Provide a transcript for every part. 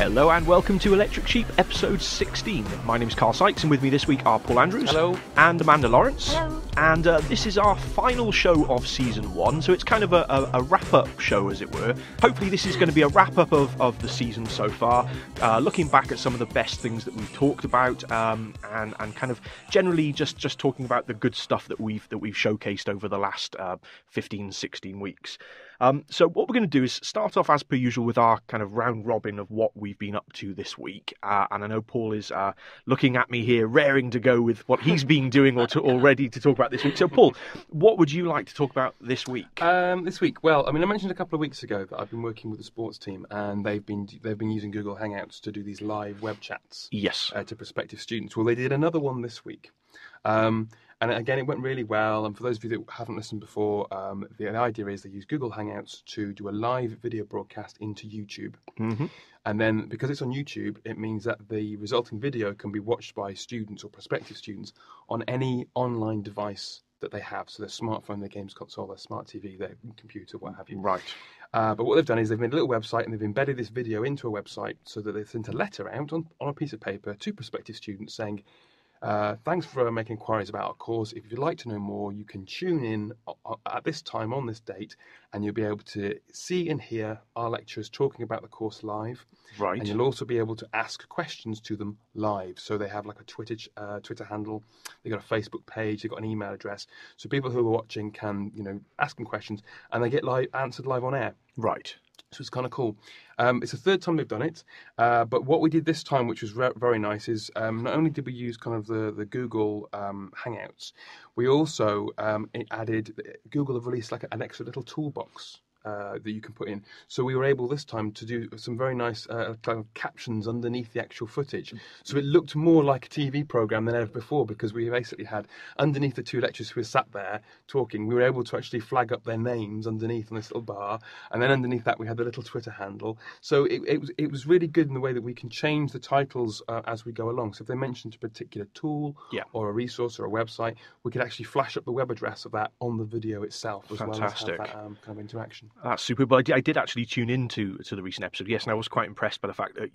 Hello and welcome to Electric Sheep episode 16. My name is Carl Sykes and with me this week are Paul Andrews. Hello. And Amanda Lawrence. Hello. And this is our final show of season 1, so it's kind of a wrap-up show, as it were. Hopefully this is going to be a wrap-up of the season so far, looking back at some of the best things that we've talked about, and kind of generally just talking about the good stuff that we've showcased over the last 15, 16 weeks. So what we're going to do is start off as per usual with our kind of round robin of what we've been up to this week. And I know Paul is looking at me here, raring to go with what he's been doing already to talk about this week. So Paul, what would you like to talk about this week? This week, well, I mean, I mentioned a couple of weeks ago that I've been working with the sports team, and they've been using Google Hangouts to do these live web chats. Yes. To prospective students. Well, they did another one this week. And again, it went really well. And for those of you that haven't listened before, the idea is they use Google Hangouts to do a live video broadcast into YouTube. Mm-hmm. And then because it's on YouTube, it means that the resulting video can be watched by students or prospective students on any online device that they have. So their smartphone, their games console, their smart TV, their computer, what have you. Right. But what they've done is they've made a little website and they've embedded this video into a website so that they've sent a letter out on a piece of paper to prospective students saying, thanks for making inquiries about our course. If you'd like to know more, you can tune in at this time on this date, and you'll be able to see and hear our lecturers talking about the course live. Right. And you'll also be able to ask questions to them live. So they have like a Twitter handle, they've got a Facebook page, they've got an email address. So people who are watching can, ask them questions, and they get answered live on air. Right. So it's kind of cool. It's the third time they've done it, but what we did this time, which was very nice, is not only did we use kind of the Google Hangouts, we also added, Google have released like an extra little toolbox that you can put in. So we were able this time to do some very nice kind of captions underneath the actual footage. So it looked more like a TV programme than ever before, because we basically had, underneath the two lecturers who were sat there talking, we were able to actually flag up their names underneath on this little bar, and then underneath that we had the little Twitter handle. So it was really good in the way that we can change the titles as we go along. So if they mentioned a particular tool or a resource or a website, we could actually flash up the web address of that on the video itself, as Fantastic. well as have that kind of interaction. That's super. But I did actually tune into the recent episode, yes, and I was quite impressed by the fact that,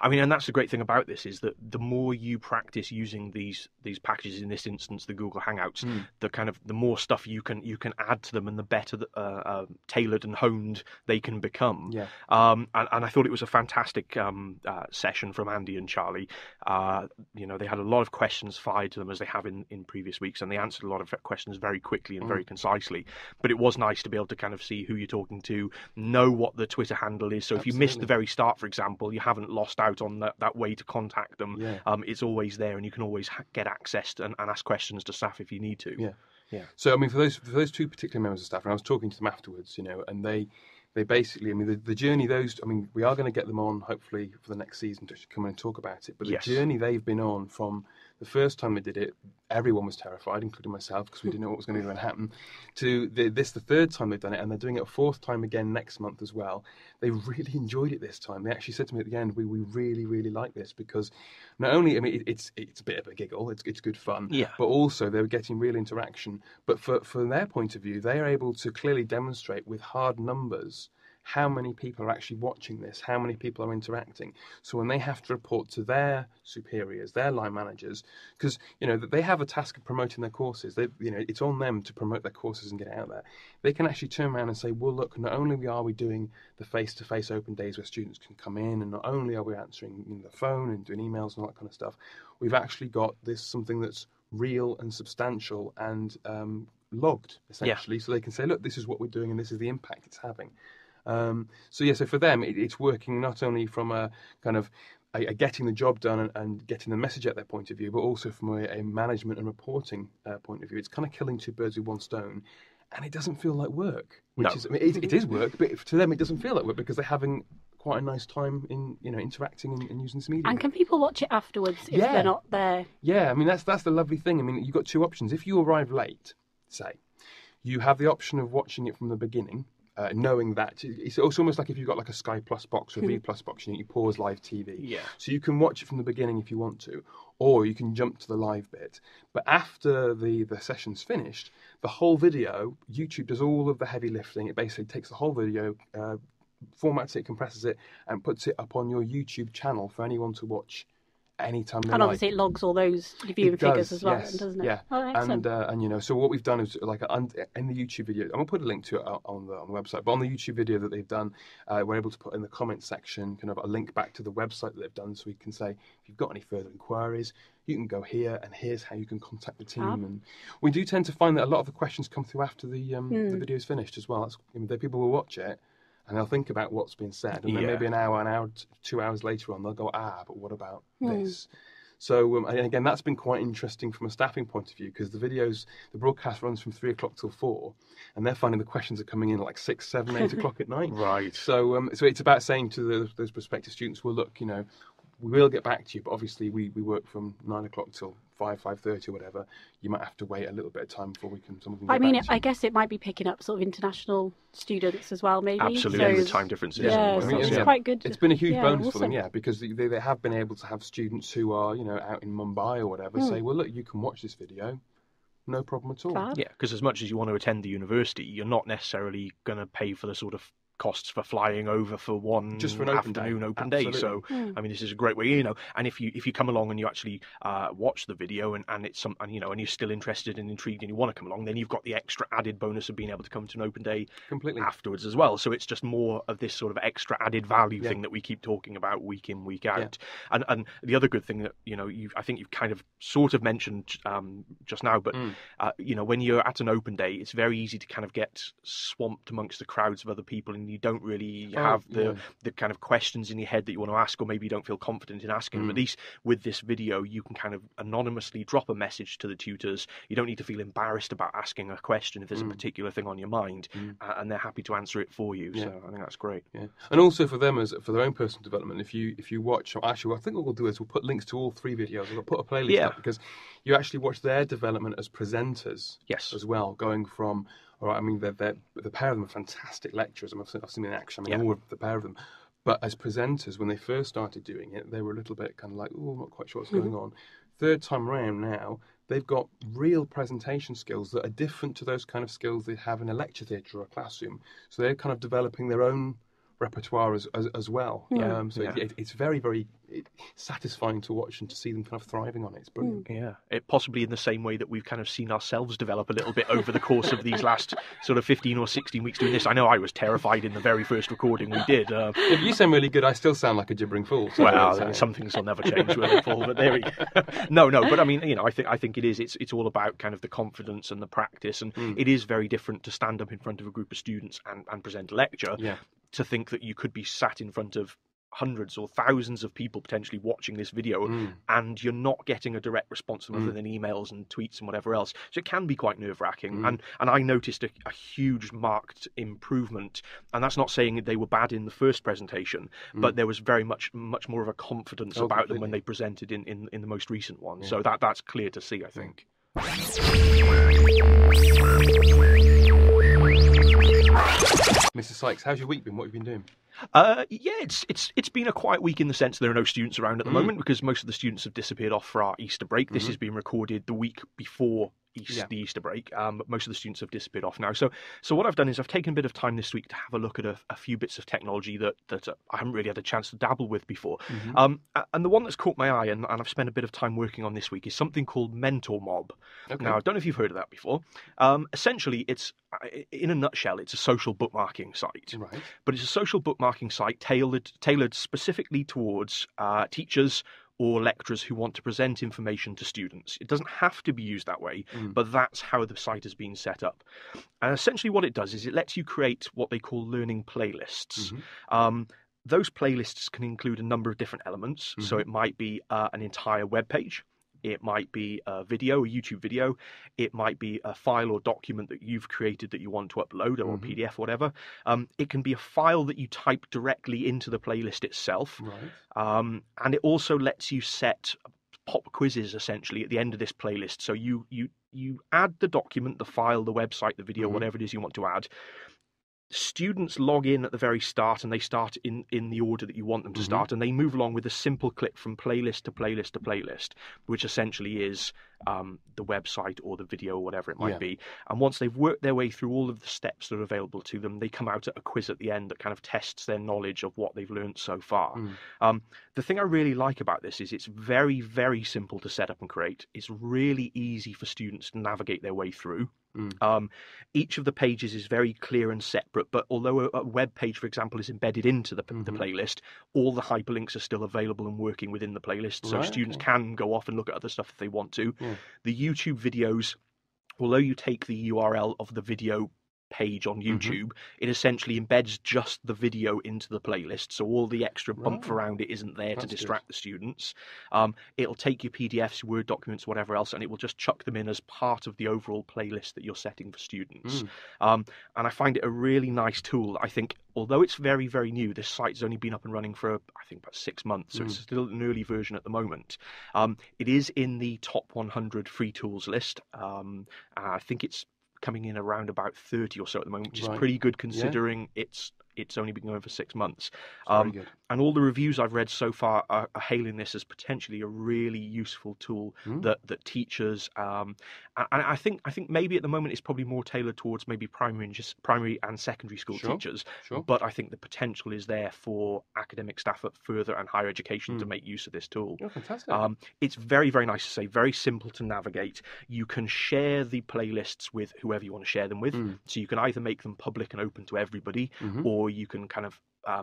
and that's the great thing about this, is that the more you practice using these packages, in this instance the Google Hangouts, the more stuff you can add to them, and the better tailored and honed they can become. Yeah. And I thought it was a fantastic session from Andy and Charlie. They had a lot of questions fired to them, as they have in previous weeks, and they answered a lot of questions very quickly and very concisely. But it was nice to be able to kind of see who you're talking to, know what the Twitter handle is. So if you missed the very start, for example, you haven't lost out on that way to contact them. Yeah. It's always there, and you can always get access and ask questions to staff if you need to. Yeah. Yeah. So I mean, for those two particular members of staff, and I was talking to them afterwards, and they basically, I mean, the journey we are going to get them on hopefully for the next season to come in and talk about it. But the journey they've been on, from the first time they did it, everyone was terrified, including myself, because we didn't know what was going to happen, to the third time they've done it, and they're doing it a fourth time again next month as well. They really enjoyed it this time. They actually said to me at the end, we really, really like this, because not only, I mean, it's a bit of a giggle, it's good fun, but also they were getting real interaction. But from their point of view, they are able to clearly demonstrate with hard numbers how many people are actually watching this, how many people are interacting. So when they have to report to their superiors, their line managers, because they have a task of promoting their courses. It's on them to promote their courses and get it out there. They can actually turn around and say, well, look, not only are we doing the face-to-face open days where students can come in, and not only are we answering the phone and doing emails and all that kind of stuff, we've actually got something that's real and substantial and logged, essentially. So they can say, look, this is what we're doing and this is the impact it's having. So for them, it's working not only from a kind of getting the job done and getting the message at their point of view, but also from a management and reporting point of view. It's kind of killing two birds with one stone, and it doesn't feel like work. It is work, but to them it doesn't feel like work, because they're having quite a nice time in interacting and using this medium. And can people watch it afterwards if they're not there? Yeah, I mean that's the lovely thing. I mean, you've got two options. If you arrive late, say, you have the option of watching it from the beginning. Knowing that it's almost like if you've got like a Sky Plus box or a V Plus box, you pause live TV. Yeah. So you can watch it from the beginning if you want to, or you can jump to the live bit. But after the session's finished, the whole video, YouTube does all of the heavy lifting. It basically takes the whole video, formats it, compresses it, and puts it up on your YouTube channel for anyone to watch anytime they and obviously like. it logs all those viewing figures as well, yes, doesn't it? Yeah. Oh, excellent. And so what we've done is like in the YouTube video, I'm gonna put a link to it on the website. But on the YouTube video that they've done, we're able to put in the comment section kind of a link back to the website that they've done, so we can say if you've got any further inquiries, you can go here, and here's how you can contact the team. And we do tend to find that a lot of the questions come through after the video is finished as well. People will watch it, and they'll think about what's been said, and then maybe an hour, 2 hours later on, they'll go, but what about this? So, and again, that's been quite interesting from a staffing point of view, because the broadcast runs from 3 o'clock till 4, and they're finding the questions are coming in at like 6, 7, 8 o'clock at night. Right. So, so it's about saying to those prospective students, well, look, we will get back to you, but obviously we work from 9 o'clock till 5:30 or whatever. You might have to wait a little bit of time before someone can get back to you. I guess it might be picking up sort of international students as well, maybe. Absolutely, the time differences. It's quite good. It's been a huge bonus for them, because they have been able to have students who are, out in Mumbai or whatever say, well, look, you can watch this video. No problem at all. Fab. Yeah, because as much as you want to attend the university, you're not necessarily going to pay for the sort of costs for flying over for one just for an afternoon open day. So I mean, this is a great way, and if you come along and you actually watch the video and it's and you're still interested and intrigued and you want to come along, then you've got the extra added bonus of being able to come to an open day completely afterwards as well. So it's just more of this sort of extra added value thing that we keep talking about week in, week out. And the other good thing that I think you've kind of sort of mentioned just now, but when you're at an open day, it's very easy to kind of get swamped amongst the crowds of other people, and you don't really have the kind of questions in your head that you want to ask, or maybe you don't feel confident in asking. But at least with this video, you can kind of anonymously drop a message to the tutors. You don't need to feel embarrassed about asking a question if there's a particular thing on your mind, and they're happy to answer it for you. So I think that's great. Yeah, and also for them for their own personal development, if you watch, actually, I think what we'll do is we'll put links to all 3 videos. We'll put a playlist up, because you actually watch their development as presenters as well, going from. All right, I mean, the pair of them are fantastic lecturers. I've seen them in action. I mean, all of the pair of them. But as presenters, when they first started doing it, they were a little bit kind of like, I'm not quite sure what's going on. Third time round now, they've got real presentation skills that are different to those kind of skills they have in a lecture theatre or a classroom. So they're kind of developing their own repertoire as well. It's very, very satisfying to watch and to see them kind of thriving on it. It's brilliant. Yeah, it possibly in the same way that we've kind of seen ourselves develop a little bit over the course of these last sort of 15 or 16 weeks doing this. I know I was terrified in the very first recording we did. If you sound really good, I still sound like a gibbering fool. So well, some things will never change, will they, Paul? But there we go. No, but I mean, I think it is. It's all about kind of the confidence and the practice, and it is very different to stand up in front of a group of students and present a lecture. Yeah. To think that you could be sat in front of hundreds or thousands of people potentially watching this video, and you're not getting a direct response from other than emails and tweets and whatever else. So it can be quite nerve-wracking. And I noticed a huge marked improvement, and that's not saying they were bad in the first presentation, but there was very much more of a confidence about them when they presented in the most recent one. So that's clear to see, I think. Mr. Sykes, how's your week been? What have you been doing? It's been a quiet week in the sense there are no students around at the moment, because most of the students have disappeared off for our Easter break. This has been recorded the week before the Easter break. But most of the students have disappeared off now. So what I've done is I've taken a bit of time this week to have a look at a few bits of technology that I haven't really had a chance to dabble with before. And the one that's caught my eye and I've spent a bit of time working on this week is something called Mentor Mob. Okay. Now, I don't know if you've heard of that before. Essentially, it's in a nutshell, it's a social bookmarking site. Right. But it's a social bookmarking site tailored specifically towards teachers or lecturers who want to present information to students. It doesn't have to be used that way, but that's how the site has been set up. And essentially what it does is it lets you create what they call learning playlists. Those playlists can include a number of different elements. So it might be an entire web page. It might be a video, a YouTube video. It might be a file or document that you've created that you want to upload, or a PDF, whatever. It can be a file that you type directly into the playlist itself. Right. And it also lets you set pop quizzes, essentially, at the end of this playlist. So you add the document, the file, the website, the video, whatever it is you want to add. Students log in at the very start, and they start in the order that you want them to start, and they move along with a simple click from playlist to playlist to playlist, which essentially is the website or the video or whatever it might be. And once they've worked their way through all of the steps that are available to them, they come out at a quiz at the end that kind of tests their knowledge of what they've learned so far. The thing I really like about this is it's very, very simple to set up and create. It's really easy for students to navigate their way through. Each of the pages is very clear and separate, but although a web page, for example, is embedded into the playlist, all the hyperlinks are still available and working within the playlist, so students can go off and look at other stuff if they want to. The YouTube videos, although you take the URL of the video page on YouTube, it essentially embeds just the video into the playlist, so all the extra bump around it isn't there to distract the students. It'll take your PDFs, Word documents, whatever else, and it will just chuck them in as part of the overall playlist that you're setting for students. And I find it a really nice tool. I think, although it's very, very new, this site's only been up and running for, I think, about 6 months, so it's still an early version at the moment. It is in the top 100 free tools list. I think it's coming in around about 30 or so at the moment, which is pretty good considering it's only been going for 6 months. Very good. And all the reviews I've read so far are hailing this as potentially a really useful tool that teachers and I think maybe at the moment it's probably more tailored towards maybe primary and secondary school teachers. But I think the potential is there for academic staff at further and higher education to make use of this tool. Oh, fantastic. It's very, very nice to say, very simple to navigate. You can share the playlists with whoever you want to share them with. So you can either make them public and open to everybody, or you can kind of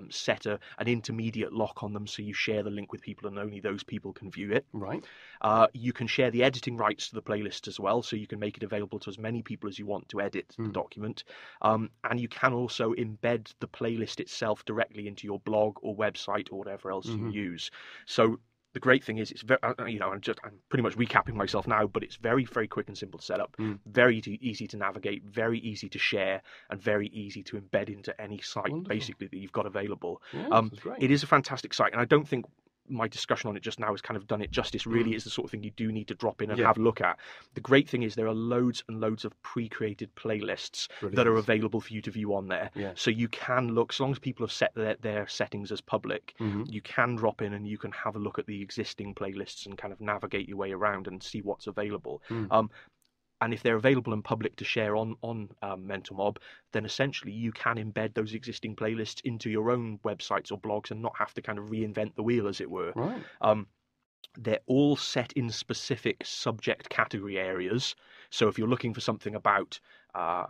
set an intermediate lock on them, so you share the link with people and only those people can view it. You can share the editing rights to the playlist as well, so you can make it available to as many people as you want to edit the document. And you can also embed the playlist itself directly into your blog or website or whatever else you use. So the great thing is, it's very, I'm pretty much recapping myself now, but it's very, very quick and simple to set up, very easy to navigate, very easy to share, and very easy to embed into any site basically that you've got available. It is a fantastic site, and I don't think my discussion on it just now has kind of done it justice. Really is the sort of thing you do need to drop in and have a look at. The great thing is there are loads and loads of pre-created playlists that are available for you to view on there. So you can look, as long as people have set their settings as public, you can drop in and you can have a look at the existing playlists and kind of navigate your way around and see what's available. And if they're available in public to share on Mental Mob, then essentially you can embed those existing playlists into your own websites or blogs and not have to kind of reinvent the wheel, as it were. They're all set in specific subject category areas. So if you're looking for something about, I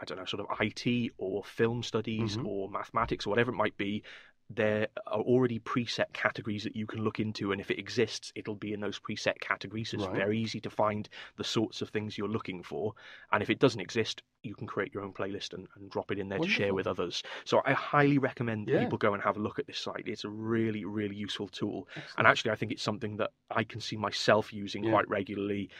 don't know, sort of IT or film studies or mathematics or whatever it might be, there are already preset categories that you can look into, and if it exists, it'll be in those preset categories. So it's very easy to find the sorts of things you're looking for. And if it doesn't exist, you can create your own playlist and drop it in there to share with others. So I highly recommend that people go and have a look at this site. It's a really, really useful tool. And actually, I think it's something that I can see myself using quite regularly,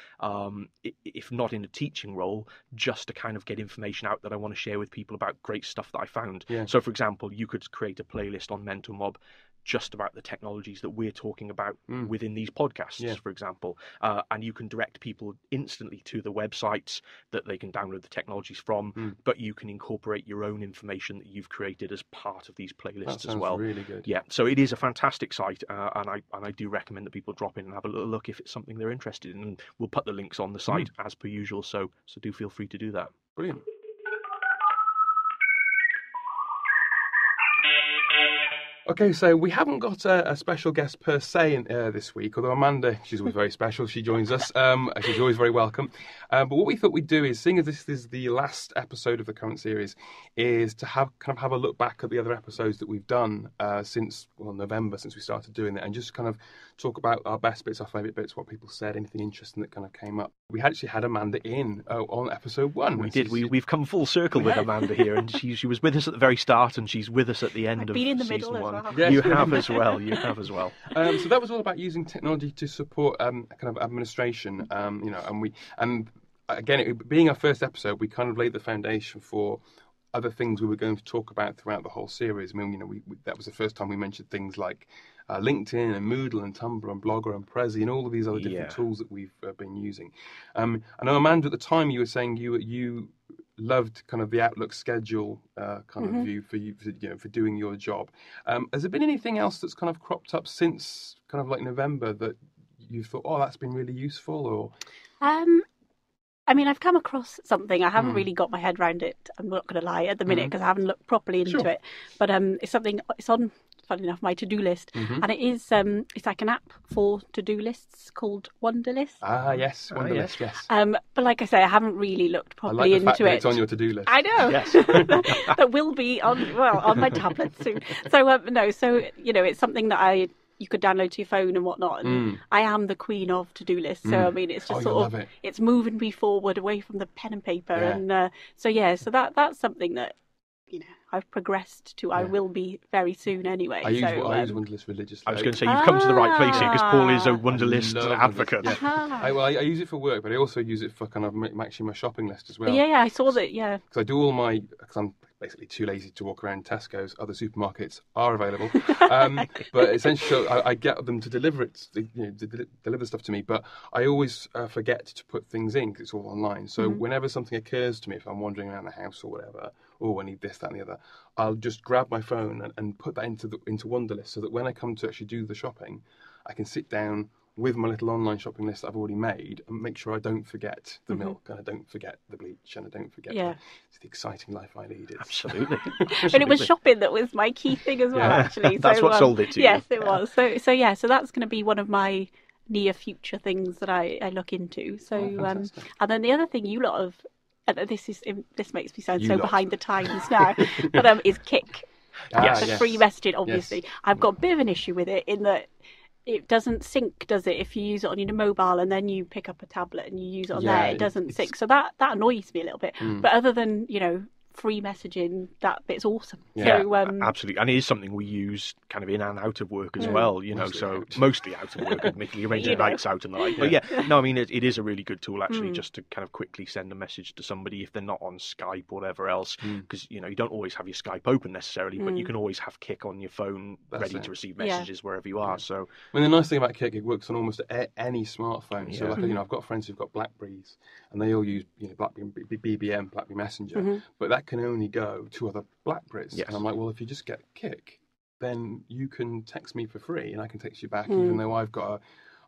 if not in a teaching role, just to kind of get information out that I want to share with people about great stuff that I found. So, for example, you could create a playlist on Mental Mob just about the technologies that we're talking about within these podcasts, for example. And you can direct people instantly to the websites that they can download the technologies from, but you can incorporate your own information that you've created as part of these playlists as well. Really good. Yeah, so it is a fantastic site, and I do recommend that people drop in and have a little look if it's something they're interested in. And we'll put the links on the site as per usual, so do feel free to do that. Brilliant. Okay, so we haven't got a special guest per se this week, although Amanda, she's always very special, she joins us. She's always very welcome. But what we thought we'd do is, seeing as this is the last episode of the current series, is to have a look back at the other episodes that we've done since November, since we started doing it, and just kind of talk about our best bits, our favourite bits, what people said, anything interesting that kind of came up. We actually had Amanda in on episode 1. We did. We've come full circle with Amanda here, and she was with us at the very start, and she's with us at the end of season 1. Yes, you have as well. You have as well. So that was all about using technology to support kind of administration. And again, being our first episode, we kind of laid the foundation for other things we were going to talk about throughout the whole series. I mean, that was the first time we mentioned things like LinkedIn and Moodle and Tumblr and Blogger and Prezi and all of these other different tools that we've been using. I know, Amanda, at the time you were saying you loved kind of the Outlook schedule kind of view for doing your job. Has there been anything else that's kind of cropped up since kind of like November that you thought, oh, that's been really useful, or? I mean, I've come across something. I haven't really got my head around it. I'm not going to lie at the minute because I haven't looked properly into it. But it's something. It's on, funny enough, my to-do list, and it is. It's like an app for to-do lists called Wunderlist. Ah, yes, Wunderlist, yes. But like I say, I haven't really looked properly I like the fact into that it. it's on your to-do list. I know. Yes. That will be on my tablet soon. So no, so it's something that you could download to your phone and whatnot. And I am the queen of to-do lists. So I mean, it's just sort of it's moving me forward away from the pen and paper. And so that's something that I've progressed to. I will be very soon anyway. I use Wunderlist religiously. I was going to say, you've come to the right place here, because Paul is a Wunderlist advocate. Yeah. I use it for work, but I also use it for kind of matching my shopping list as well. Yeah, I saw that, yeah. Because I do because I'm basically too lazy to walk around Tesco's. Other supermarkets are available. But essentially, I get them to deliver it, deliver stuff to me, but I always forget to put things in because it's all online. So whenever something occurs to me, if I'm wandering around the house or whatever, I need this, that and the other, I'll just grab my phone and put that into Wunderlist, so that when I come to actually do the shopping, I can sit down with my little online shopping list that I've already made and make sure I don't forget the milk, and I don't forget the bleach, and I don't forget the exciting life I lead. Absolutely. And it was shopping that was my key thing as well, actually. That's what sold it to you. Yes, it was. So that's going to be one of my near future things that I look into. So and then the other thing you lot of, and this makes me sound behind the times now, but is Kik. Yes. Free messaging, obviously. Yes. I've got a bit of an issue with it in that it doesn't sync, does it? If you use it on your mobile and then you pick up a tablet and you use it on there, it doesn't sync. So that annoys me a little bit. But other than, free messaging, that bit's awesome. Yeah, so, absolutely. And it is something we use kind of in and out of work as well, mostly out of work, admittedly, arranging nights out and the like. But it is a really good tool, actually, just to kind of quickly send a message to somebody if they're not on Skype or whatever else, because, you don't always have your Skype open necessarily, but you can always have Kik on your phone ready to receive messages wherever you are. So, I mean, the nice thing about Kik, it works on almost any smartphone. So, I've got friends who've got Blackberries, and they all use, Blackberry BBM, Blackberry Messenger, but that can only go to other Blackberries. And I'm like, well, if you just get Kik, then you can text me for free, and I can text you back, even though I've got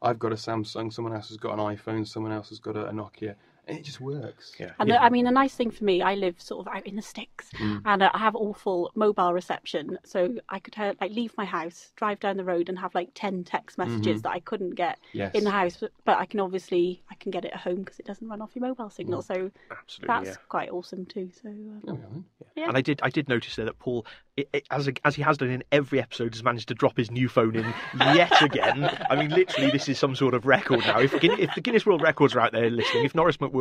a Samsung, someone else has got an iPhone, someone else has got a Nokia. And it just works. Yeah. And I mean, the nice thing for me, I live sort of out in the sticks, and I have awful mobile reception. So I could leave my house, drive down the road, and have 10 text messages that I couldn't get in the house. But I can get it at home because it doesn't run off your mobile signal. So that's quite awesome too. So and I did notice there that Paul, as he has done in every episode, has managed to drop his new phone in yet again. I mean, literally, this is some sort of record now. If the Guinness World Records are out there listening, if Norris McWhirter,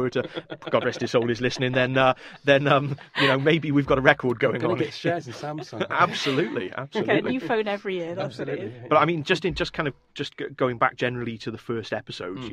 God rest his soul, is listening, then maybe we've got a record going on. Get shares in Samsung. Absolutely. Get a new phone every year. That's what it is. But I mean, just going back generally to the first episodes,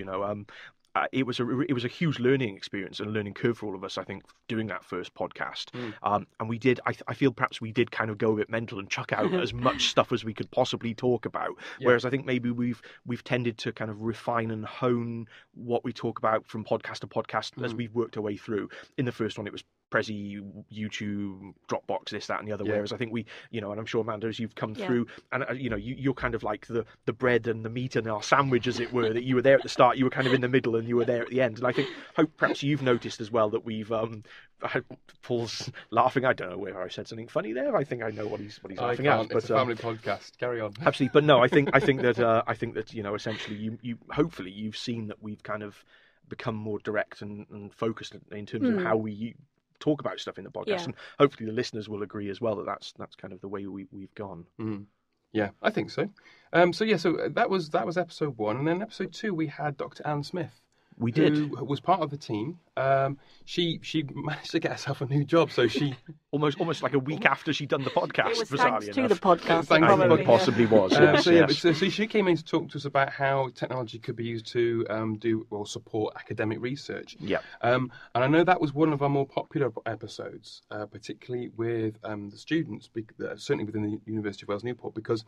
it was a huge learning experience and learning curve for all of us, I think, doing that first podcast. And we did, I feel perhaps we did kind of go a bit mental and chuck out as much stuff as we could possibly talk about. Whereas I think maybe we've tended to kind of refine and hone what we talk about from podcast to podcast as we've worked our way through. In the first one, it was Prezi, YouTube, Dropbox, this, that, and the other. Whereas I think we, and I'm sure, Amanda, as you've come through, and you're kind of like the bread and the meat and our sandwich, as it were. That you were there at the start, you were kind of in the middle, and you were there at the end. And I hope perhaps you've noticed as well that we've Paul's laughing. I don't know whether I said something funny there. I think I know what he's laughing at. It's a family podcast. Carry on. Absolutely, but no, I think that essentially you hopefully you've seen that we've kind of become more direct and focused in terms of how we talk about stuff in the podcast, and hopefully the listeners will agree as well that that's kind of the way we've gone. Yeah, I think so. So that was episode 1, and then episode 2 we had Dr. Anne Smith. We did. Who was part of the team. She managed to get herself a new job, so she almost like a week after she'd done the podcast. It was thanks to the podcast. It possibly was. So she came in to talk to us about how technology could be used to support academic research. Yeah. And I know that was one of our more popular episodes, particularly with the students, certainly within the University of Wales Newport, because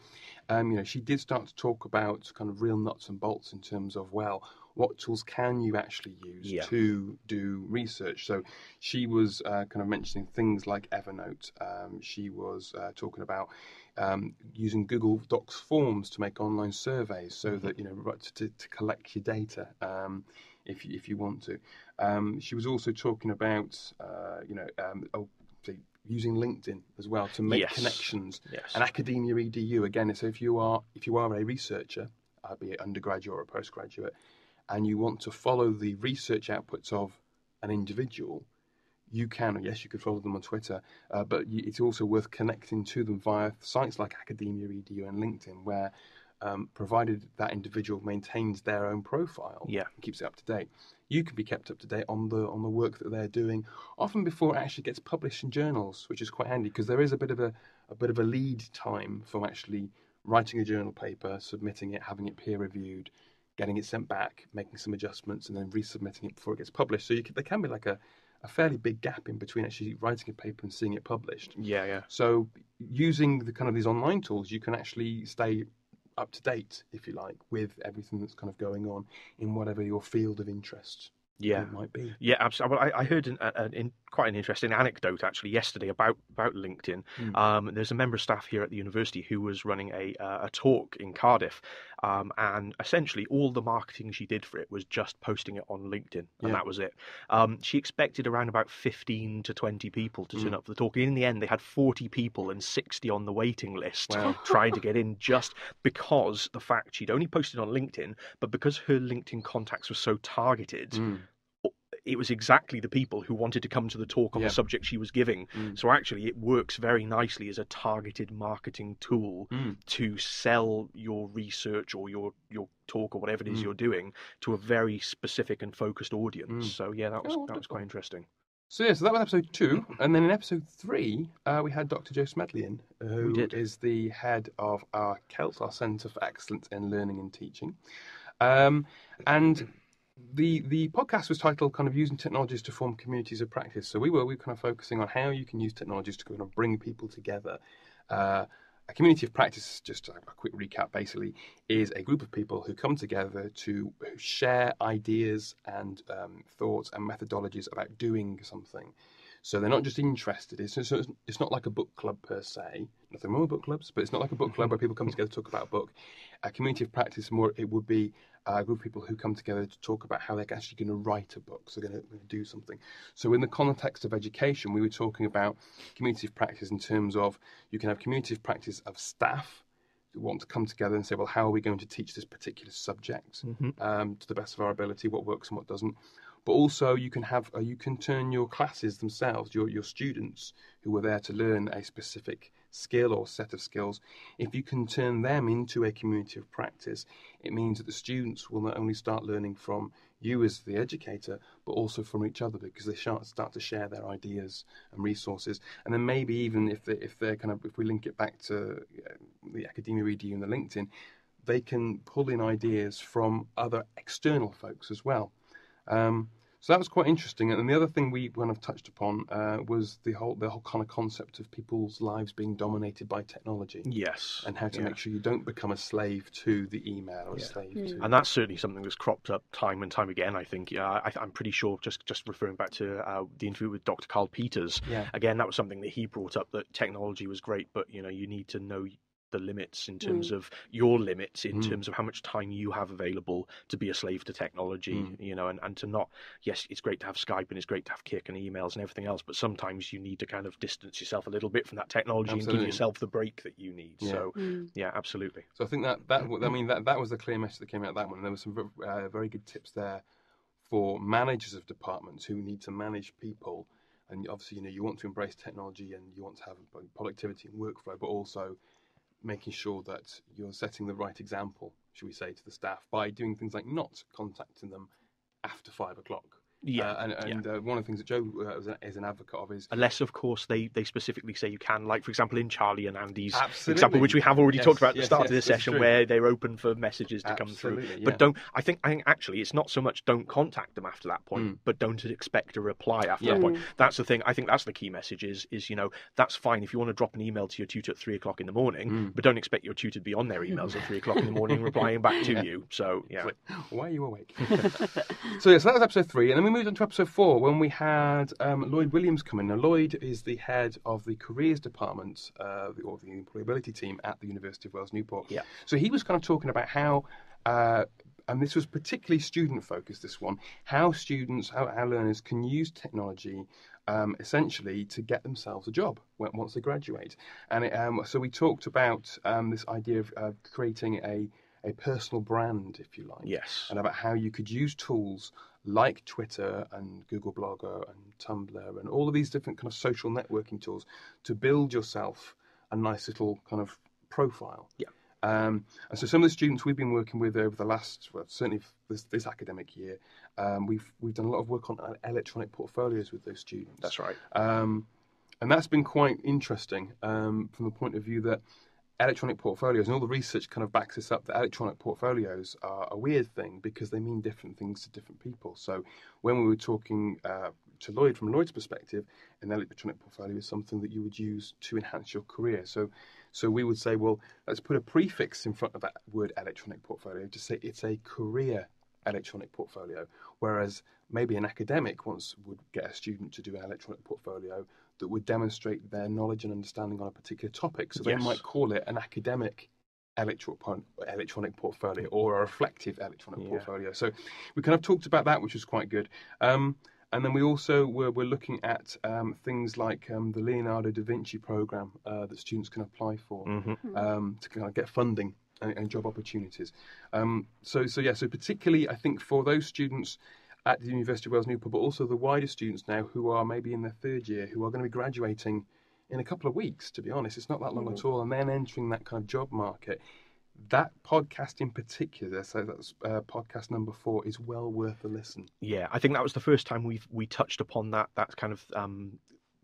she did start to talk about kind of real nuts and bolts in terms of what tools can you actually use to do research? So she was kind of mentioning things like Evernote. She was talking about using Google Docs forms to make online surveys, so that to collect your data if you want to. She was also talking about using LinkedIn as well to make connections. And Academia EDU again. So if you are a researcher, be it undergraduate or postgraduate, and you want to follow the research outputs of an individual, you can. Yes, you could follow them on Twitter, but it's also worth connecting to them via sites like Academia EDU and LinkedIn, where provided that individual maintains their own profile and keeps it up to date, you can be kept up to date on the work that they're doing, often before it actually gets published in journals, which is quite handy, because there is a bit of a lead time from actually writing a journal paper, submitting it, having it peer reviewed, getting it sent back, making some adjustments, and then resubmitting it before it gets published. So there can be like a fairly big gap in between actually writing a paper and seeing it published. Yeah. So using the kind of these online tools, you can actually stay up to date, if you like, with everything that's kind of going on in whatever your field of interest it might be. Yeah, absolutely. Well, I heard quite an interesting anecdote actually yesterday about LinkedIn. There's a member of staff here at the university who was running a talk in Cardiff, and essentially all the marketing she did for it was just posting it on LinkedIn, and that was it. She expected around about 15 to 20 people to turn up for the talk. In the end, they had 40 people and 60 on the waiting list trying to get in, just because the fact she'd only posted on LinkedIn, but because her LinkedIn contacts were so targeted, it was exactly the people who wanted to come to the talk on the subject she was giving. So actually it works very nicely as a targeted marketing tool to sell your research or your talk or whatever it is you're doing to a very specific and focused audience. So that was quite interesting. So that was episode 2, and then in episode 3 we had Dr. Joe Smedley in, who is the head of our CELT, our Centre for Excellence in Learning and Teaching. And the podcast was titled kind of Using Technologies to Form Communities of Practice. So we were kind of focusing on how you can use technologies to kind of bring people together. A community of practice, just a quick recap basically, is a group of people who come together to share ideas and thoughts and methodologies about doing something. So they're not just interested. It's not like a book club per se. Nothing wrong with book clubs, but it's not like a book club where people come together to talk about a book. A community of practice, it would be a group of people who come together to talk about how they're actually going to write a book. So they're going to do something. So in the context of education, we were talking about community of practice in terms of you can have community of practice of staff who want to come together and say, well, how are we going to teach this particular subject to the best of our ability, what works and what doesn't. But also you can turn your classes themselves, your students who were there to learn a specific skill or set of skills. If you can turn them into a community of practice, it means that the students will not only start learning from you as the educator, but also from each other, because they start to share their ideas and resources. And then maybe even if we link it back to the Academia EDU and the LinkedIn, they can pull in ideas from other external folks as well. So that was quite interesting. And the other thing we kind of touched upon was the whole kind of concept of people's lives being dominated by technology. Yes. And how to make sure you don't become a slave to the email or a slave to... And that's certainly something that's cropped up time and time again, I think. I'm pretty sure, just referring back to the interview with Dr. Carl Peters, again, that was something that he brought up, that technology was great, but, you need to know the limits in terms of your limits, in terms of how much time you have available to be a slave to technology, and to not, yes, it's great to have Skype and it's great to have Kik and emails and everything else, but sometimes you need to kind of distance yourself a little bit from that technology and give yourself the break that you need. So absolutely. So I think that was the clear message that came out of that one. And there were some very good tips there for managers of departments who need to manage people. And obviously, you want to embrace technology and you want to have productivity and workflow, but also making sure that you're setting the right example, should we say, to the staff by doing things like not contacting them after 5 o'clock. One of the things that Joe is an advocate of is... Unless, of course, they specifically say you can, like, for example, in Charlie and Andy's example, which we have already talked about at the start of this session, where they're open for messages to come through. But I think actually, it's not so much don't contact them after that point, but don't expect a reply after that point. That's the thing. I think that's the key message is that's fine if you want to drop an email to your tutor at 3 o'clock in the morning, but don't expect your tutor to be on their emails at 3 o'clock in the morning replying back to you. So, Why are you awake? So that was episode 3, and then we we moved on to episode 4, when we had Lloyd Williams come in. Now, Lloyd is the head of the careers department, or the employability team at the University of Wales, Newport. Yeah. So he was kind of talking about how, and this was particularly student-focused, this one, how students, how learners can use technology essentially to get themselves a job once they graduate. And so we talked about this idea of creating a personal brand, if you like. Yes. And about how you could use tools like Twitter and Google Blogger and Tumblr and all of these different kind of social networking tools to build yourself a nice little kind of profile. Yeah. And so some of the students we've been working with over the last, well, certainly this academic year, we've done a lot of work on electronic portfolios with those students. That's right. And that's been quite interesting from the point of view that electronic portfolios, and all the research kind of backs this up, that electronic portfolios are a weird thing because they mean different things to different people. So when we were talking to Lloyd, from Lloyd's perspective, an electronic portfolio is something that you would use to enhance your career. So we would say, well, let's put a prefix in front of that word electronic portfolio to say it's a career electronic portfolio, whereas maybe an academic would get a student to do an electronic portfolio that would demonstrate their knowledge and understanding on a particular topic. So they might call it an academic electronic portfolio or a reflective electronic portfolio. So we kind of talked about that, which was quite good. And then we also were looking at things like the Leonardo da Vinci program that students can apply for to kind of get funding and job opportunities. So particularly I think for those students at the University of Wales Newport, but also the wider students now who are maybe in their third year, who are going to be graduating in a couple of weeks, to be honest. It's not that long at all. And then entering that kind of job market, that podcast in particular, so that's podcast number 4, is well worth a listen. Yeah, I think that was the first time we touched upon that kind of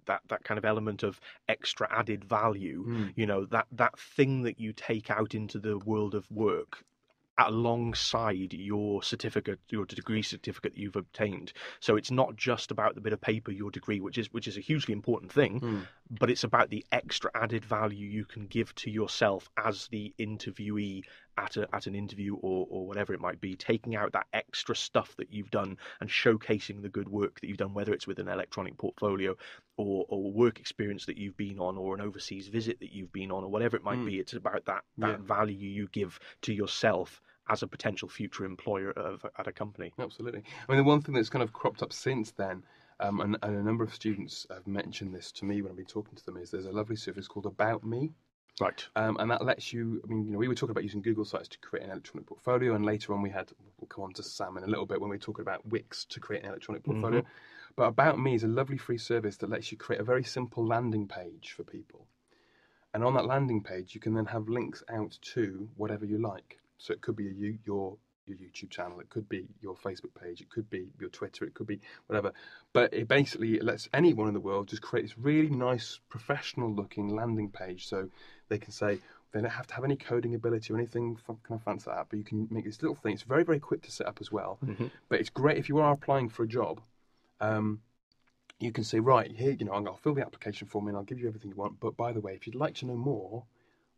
that kind of element of extra added value. You know, that thing that you take out into the world of work alongside your certificate, your degree certificate that you've obtained. So it's not just about the bit of paper, your degree, which is a hugely important thing, but it's about the extra added value you can give to yourself as the interviewee at an interview or whatever it might be, taking out that extra stuff that you've done and showcasing the good work that you've done, whether it's with an electronic portfolio or work experience that you've been on or an overseas visit that you've been on or whatever it might be. It's about that value you give to yourself as a potential future employer at a company. Absolutely. I mean, the one thing that's kind of cropped up since then, and a number of students have mentioned this to me when I've been talking to them, is there's a lovely service called About Me. Right. And that lets you, I mean, we were talking about using Google Sites to create an electronic portfolio, and later on we'll come on to Sam in a little bit when we're talking about Wix to create an electronic portfolio. But About Me is a lovely free service that lets you create a very simple landing page for people. And on that landing page, you can then have links out to whatever you like. So it could be your YouTube channel, it could be your Facebook page, it could be your Twitter, it could be whatever. But it basically lets anyone in the world just create this really nice, professional-looking landing page. So they can say they don't have to have any coding ability or anything kind of fancy like that, but you can make this little thing. It's very, very quick to set up as well. But it's great if you are applying for a job. You can say, right, here, I'll fill the application form in, I'll give you everything you want. But by the way, if you'd like to know more,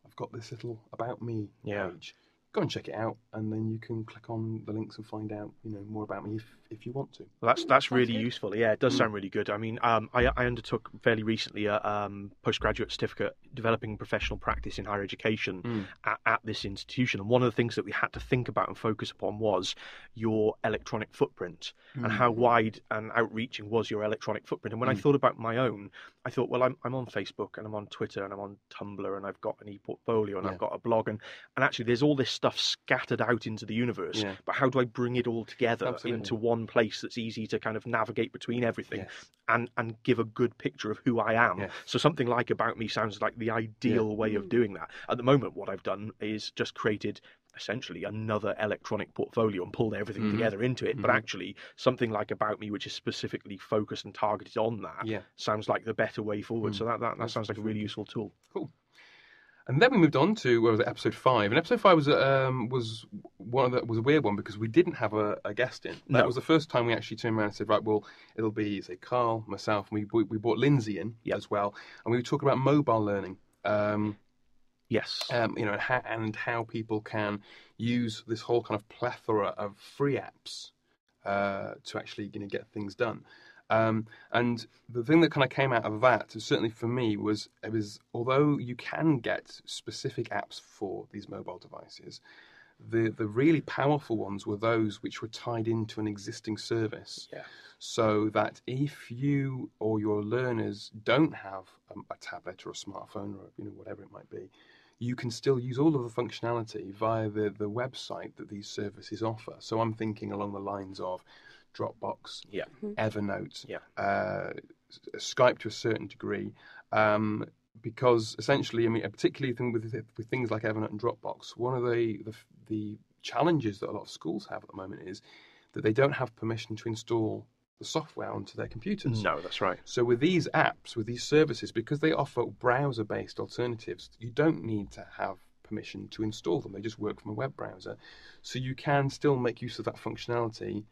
I've got this little About Me page. Go and check it out, and then you can click on the links and find out, more about me if you want to. Well, that's really useful. Yeah, it does sound really good. I mean, I undertook fairly recently a postgraduate certificate developing professional practice in higher education at this institution, and one of the things that we had to think about and focus upon was your electronic footprint and how wide and outreaching was your electronic footprint. And when I thought about my own, I thought, well, I'm on Facebook and I'm on Twitter and I'm on Tumblr and I've got an e-portfolio and I've got a blog and actually there's all this stuff scattered out into the universe, but how do I bring it all together into one place that's easy to kind of navigate between everything and give a good picture of who I am? So something like About Me sounds like the ideal way of doing that. At the moment, what I've done is just created essentially another electronic portfolio and pulled everything together into it, but actually something like About Me, which is specifically focused and targeted on that, sounds like the better way forward. So that sounds like a really useful tool. Cool. And then we moved on to episode 5, and episode 5 was a weird one because we didn't have a guest in. That was the first time we actually turned around and said, right, well, it'll be say Carl, myself, and we brought Lindsay in as well, and we were talking about mobile learning. And how people can use this whole kind of plethora of free apps to actually get things done. And the thing that kind of came out of that, certainly for me, was although you can get specific apps for these mobile devices, the really powerful ones were those which were tied into an existing service. Yeah. So that if you or your learners don't have a tablet or a smartphone or whatever it might be, you can still use all of the functionality via the website that these services offer. So I'm thinking along the lines of Dropbox, Evernote, Skype to a certain degree, because essentially, particularly with things like Evernote and Dropbox, one of the challenges that a lot of schools have at the moment is that they don't have permission to install the software onto their computers. No, that's right. So with these apps, with these services, because they offer browser-based alternatives, you don't need to have permission to install them. They just work from a web browser. So you can still make use of that functionality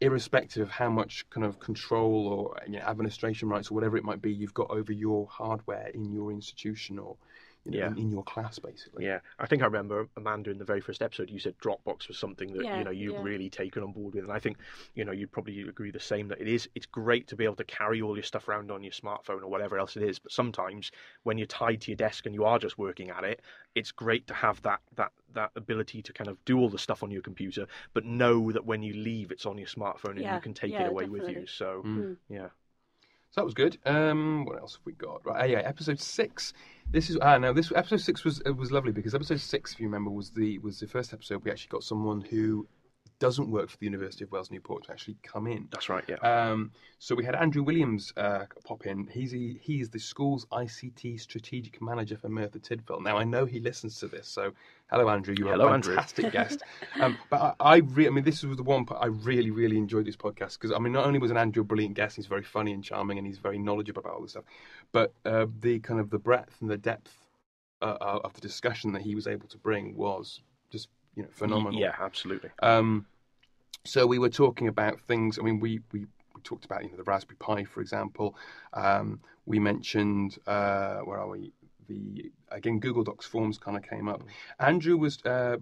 irrespective of how much kind of control or administration rights or whatever it might be you've got over your hardware in your institution or in your class, basically. Yeah, I think I remember, Amanda, in the very first episode, you said Dropbox was something that you've really taken on board with, and I think you'd probably agree the same, that it's great to be able to carry all your stuff around on your smartphone or whatever else it is. But sometimes when you're tied to your desk and you are just working at it, it's great to have that ability to kind of do all the stuff on your computer, but know that when you leave, it's on your smartphone and you can take it away with you. So So that was good. What else have we got? Right, episode 6. This is this episode 6 was lovely because episode 6, if you remember, was the first episode we actually got someone who doesn't work for the University of Wales Newport to actually come in. That's right. Yeah. So we had Andrew Williams pop in. He's the school's ICT strategic manager for Merthyr Tydfil. Now I know he listens to this, so hello Andrew, you're a fantastic guest. But this was the one part I really, really enjoyed this podcast because not only was Andrew a brilliant guest, he's very funny and charming, and he's very knowledgeable about all this stuff, but the kind of the breadth and the depth of the discussion that he was able to bring was just phenomenal. Yeah, absolutely. So we were talking about things. We talked about the Raspberry Pi, for example. We mentioned where are we? Again, Google Docs forms kind of came up. Andrew was kind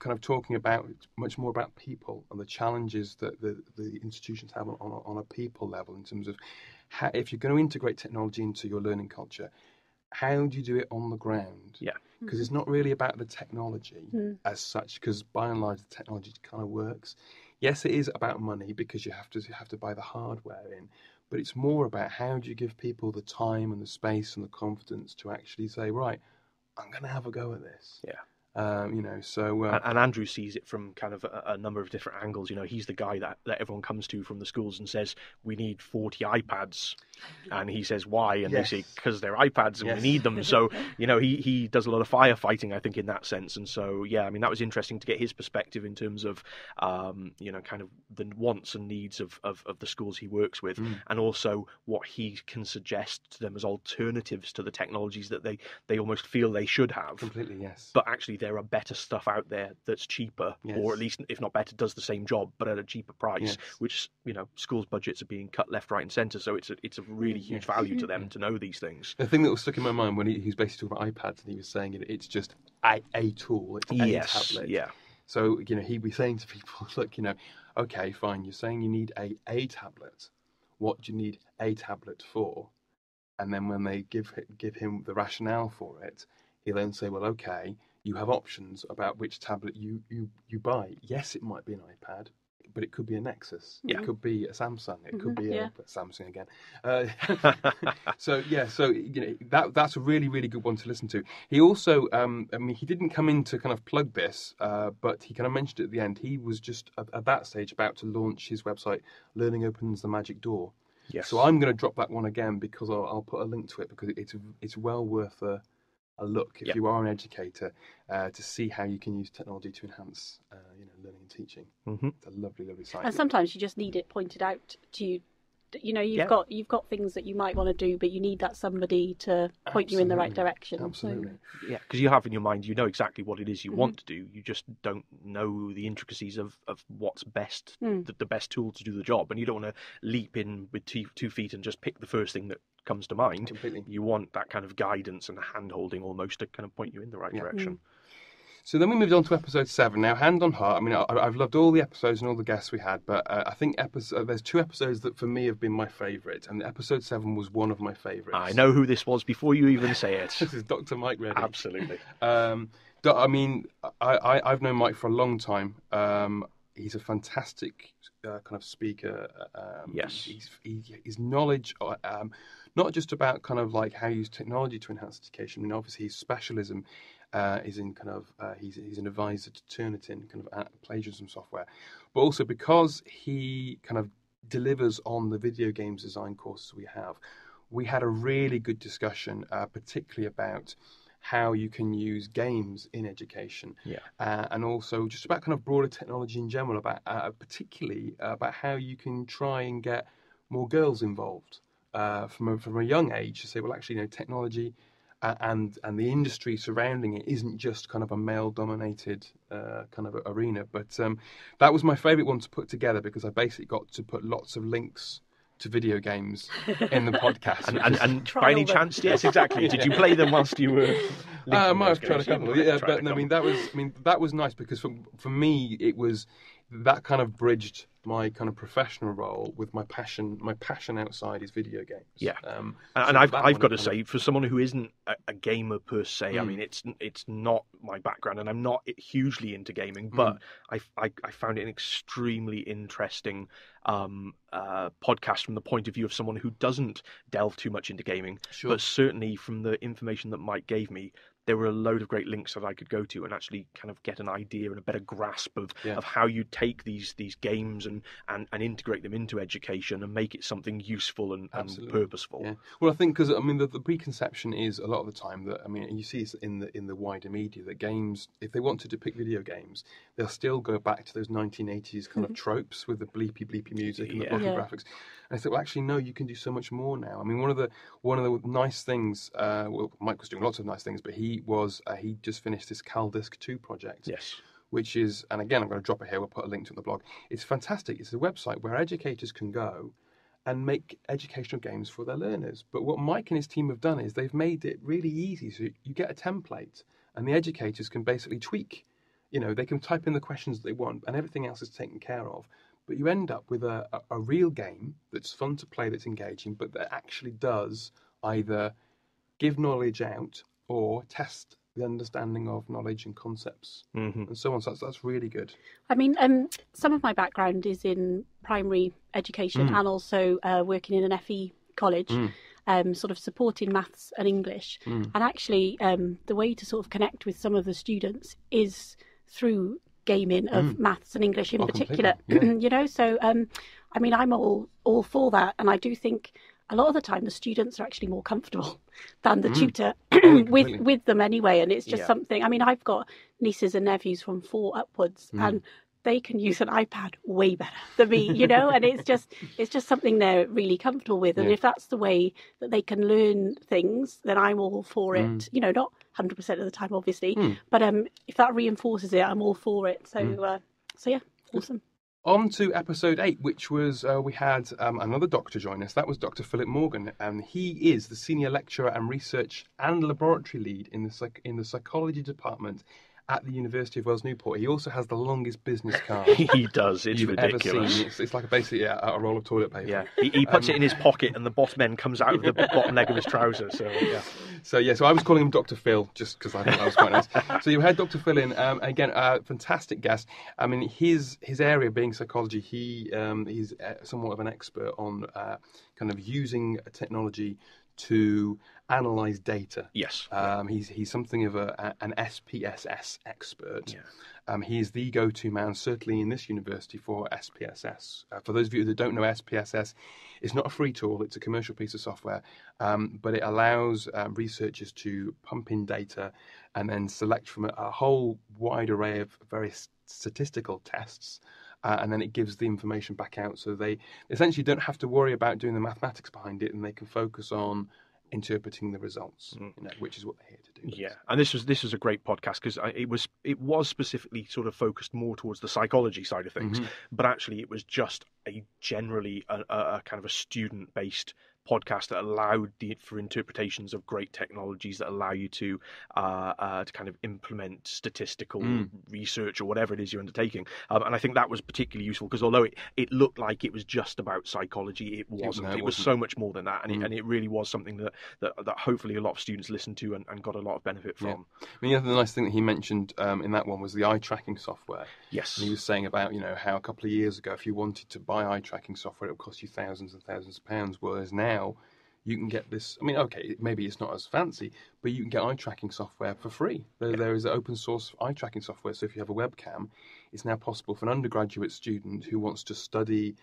of talking about much more about people and the challenges that the institutions have on a people level in terms of how, if you're going to integrate technology into your learning culture, how do you do it on the ground? Yeah. Because it's not really about the technology as such, because by and large the technology kind of works. Yes, it is about money because you have to buy the hardware in, but it's more about how do you give people the time and the space and the confidence to actually say, right, I'm going to have a go at this. Yeah. And Andrew sees it from kind of a number of different angles. He's the guy that everyone comes to from the schools and says, we need 40 iPads. And he says, why? And they say, because they're iPads and we need them. So, he does a lot of firefighting, I think, in that sense. And so, that was interesting to get his perspective in terms of, kind of the wants and needs of the schools he works with, and also what he can suggest to them as alternatives to the technologies that they almost feel they should have. Completely, yes. But actually, there are better stuff out there that's cheaper, or at least, if not better, does the same job, but at a cheaper price, which, schools' budgets are being cut left, right and centre. So it's a really huge value to them to know these things. The thing that was stuck in my mind when he was basically talking about iPads, and he was saying it's just a tool, it's a tablet. Yeah. So, he'd be saying to people, look, okay, fine, you're saying you need a tablet. What do you need a tablet for? And then when they give him the rationale for it, he'll then say, well, okay, you have options about which tablet you buy. Yes, it might be an iPad, but it could be a Nexus. It could be a Samsung. It could be a Samsung again. That's a really, really good one to listen to. He also, he didn't come in to kind of plug this, but he kind of mentioned it at the end. He was just at that stage about to launch his website, Learning Opens the Magic Door. Yes. So I'm going to drop that one again because I'll put a link to it because it's well worth a look if you are an educator to see how you can use technology to enhance learning and teaching. It's a lovely, lovely site. And sometimes you just need it pointed out to you. You've got things that you might want to do, but you need that somebody to point you in the right direction. Absolutely. Yeah, because you have in your mind, you know exactly what it is you want to do. You just don't know the intricacies of what's best, the best tool to do the job, and you don't want to leap in with 2 feet and just pick the first thing that comes to mind. Completely. You want that kind of guidance and hand-holding almost to kind of point you in the right direction. So then we moved on to episode 7. Now, hand on heart, I mean, I've loved all the episodes and all the guests we had, but I think there's 2 episodes that for me have been my favourite, and episode 7 was one of my favourites. I know who this was before you even say it. This is Dr. Mike Reddy. Absolutely. I mean, I've known Mike for a long time. He's a fantastic kind of speaker. Yes. His knowledge, not just about kind of like how you use technology to enhance education. I mean, obviously his specialism is in kind of he's an advisor to Turnitin, kind of plagiarism software, but also because he kind of delivers on the video games design courses we have. We had a really good discussion, particularly about how you can use games in education, and also just about kind of broader technology in general, about particularly about how you can try and get more girls involved from a young age to say, well, actually, technology and the industry surrounding it isn't just kind of a male-dominated kind of arena. But that was my favourite one to put together because I basically got to put lots of links to video games in the podcast. and by any chance, yes, exactly. Did you play them whilst you were? I might have tried a couple. Yeah, but I mean that was nice because for me it was that kind of bridged my kind of professional role with my passion. My passion outside is video games. Yeah, and I've got to say, for someone who isn't a gamer per se, I mean, it's not my background, and I'm not hugely into gaming, but I found it an extremely interesting podcast from the point of view of someone who doesn't delve too much into gaming, but certainly from the information that Mike gave me, there were a load of great links that I could go to and actually kind of get an idea and a better grasp of how you take these games and integrate them into education and make it something useful and purposeful. Yeah. Well, I think because I mean the preconception is a lot of the time that you see it in the wider media that games, if they want to depict video games, they'll still go back to those 1980s kind of tropes with the bleepy music and the blocky graphics. And I thought, well, actually, no, you can do so much more now. I mean, one of the nice things. Well, Mike was doing lots of nice things, but he just finished this CalDisc 2 project. Yes. Which is, and again, I'm going to drop it here. We'll put a link to it on the blog. It's fantastic. It's a website where educators can go and make educational games for their learners. But what Mike and his team have done is they've made it really easy. So you get a template, and the educators can basically tweak. They can type in the questions they want, and everything else is taken care of. But you end up with a real game that's fun to play, that's engaging, but that actually does either give knowledge out or test the understanding of knowledge and concepts and so on. So that's really good. I mean, some of my background is in primary education and also working in an FE college, sort of supporting maths and English. And actually, the way to sort of connect with some of the students is through gaming of maths and English in particular. So I mean, I'm all for that, and I do think a lot of the time the students are actually more comfortable than the tutor with them anyway, and it's just something. I mean, I've got nieces and nephews from 4 upwards, and they can use an iPad way better than me, and it's just something they're really comfortable with. And if that's the way that they can learn things, then I'm all for it. Not 100% of the time, obviously, but if that reinforces it, I'm all for it. So yeah, awesome. On to episode 8, which was we had another doctor join us. That was Dr. Philip Morgan, and he is the senior lecturer and research and laboratory lead in the psychology department at the University of Wales Newport. He also has the longest business card. He does. It's ridiculous. Ever seen. It's like basically a roll of toilet paper. Yeah, he puts it in his pocket, and the bottom end comes out of the bottom leg of his trousers. So So I was calling him Dr. Phil just because I thought that was quite nice. So you had Dr. Phil in again, fantastic guest. I mean, his area being psychology, he's somewhat of an expert on kind of using technology to analyze data. Yes. He's something of an SPSS expert. He is the go-to man, certainly in this university, for SPSS. For those of you that don't know, SPSS is not a free tool. It's a commercial piece of software, but it allows researchers to pump in data and then select from a whole wide array of various statistical tests. And then it gives the information back out, so they essentially don't have to worry about doing the mathematics behind it, and they can focus on interpreting the results, which is what they're here to do. Yeah, and this was a great podcast because it was specifically sort of focused more towards the psychology side of things, but actually it was just a generally a kind of a student-based podcast that allowed for interpretations of great technologies that allow you to kind of implement statistical research or whatever it is you're undertaking. And I think that was particularly useful because although it looked like it was just about psychology, it wasn't. It was so much more than that, and it really was something that hopefully a lot of students listened to and got a lot of benefit from. I mean, the other nice thing that he mentioned in that one was the eye tracking software. Yes. And he was saying about, how a couple of years ago, if you wanted to buy eye tracking software, it would cost you thousands and thousands of pounds, whereas now you can get this. I mean, okay, maybe it's not as fancy, but you can get eye tracking software for free. There is open source eye tracking software, so if you have a webcam, it's now possible for an undergraduate student who wants to study.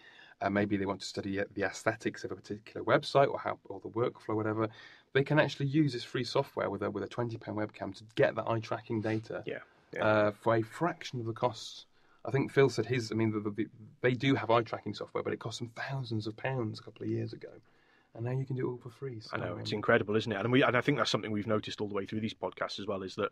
Maybe they want to study the aesthetics of a particular website or the workflow, whatever. They can actually use this free software with a £20 webcam to get that eye tracking data for a fraction of the cost. I think Phil said they do have eye tracking software, but it cost them thousands of pounds a couple of years ago. And now you can do it all for free. So, I know, it's incredible, isn't it? And I think that's something we've noticed all the way through these podcasts as well, is that,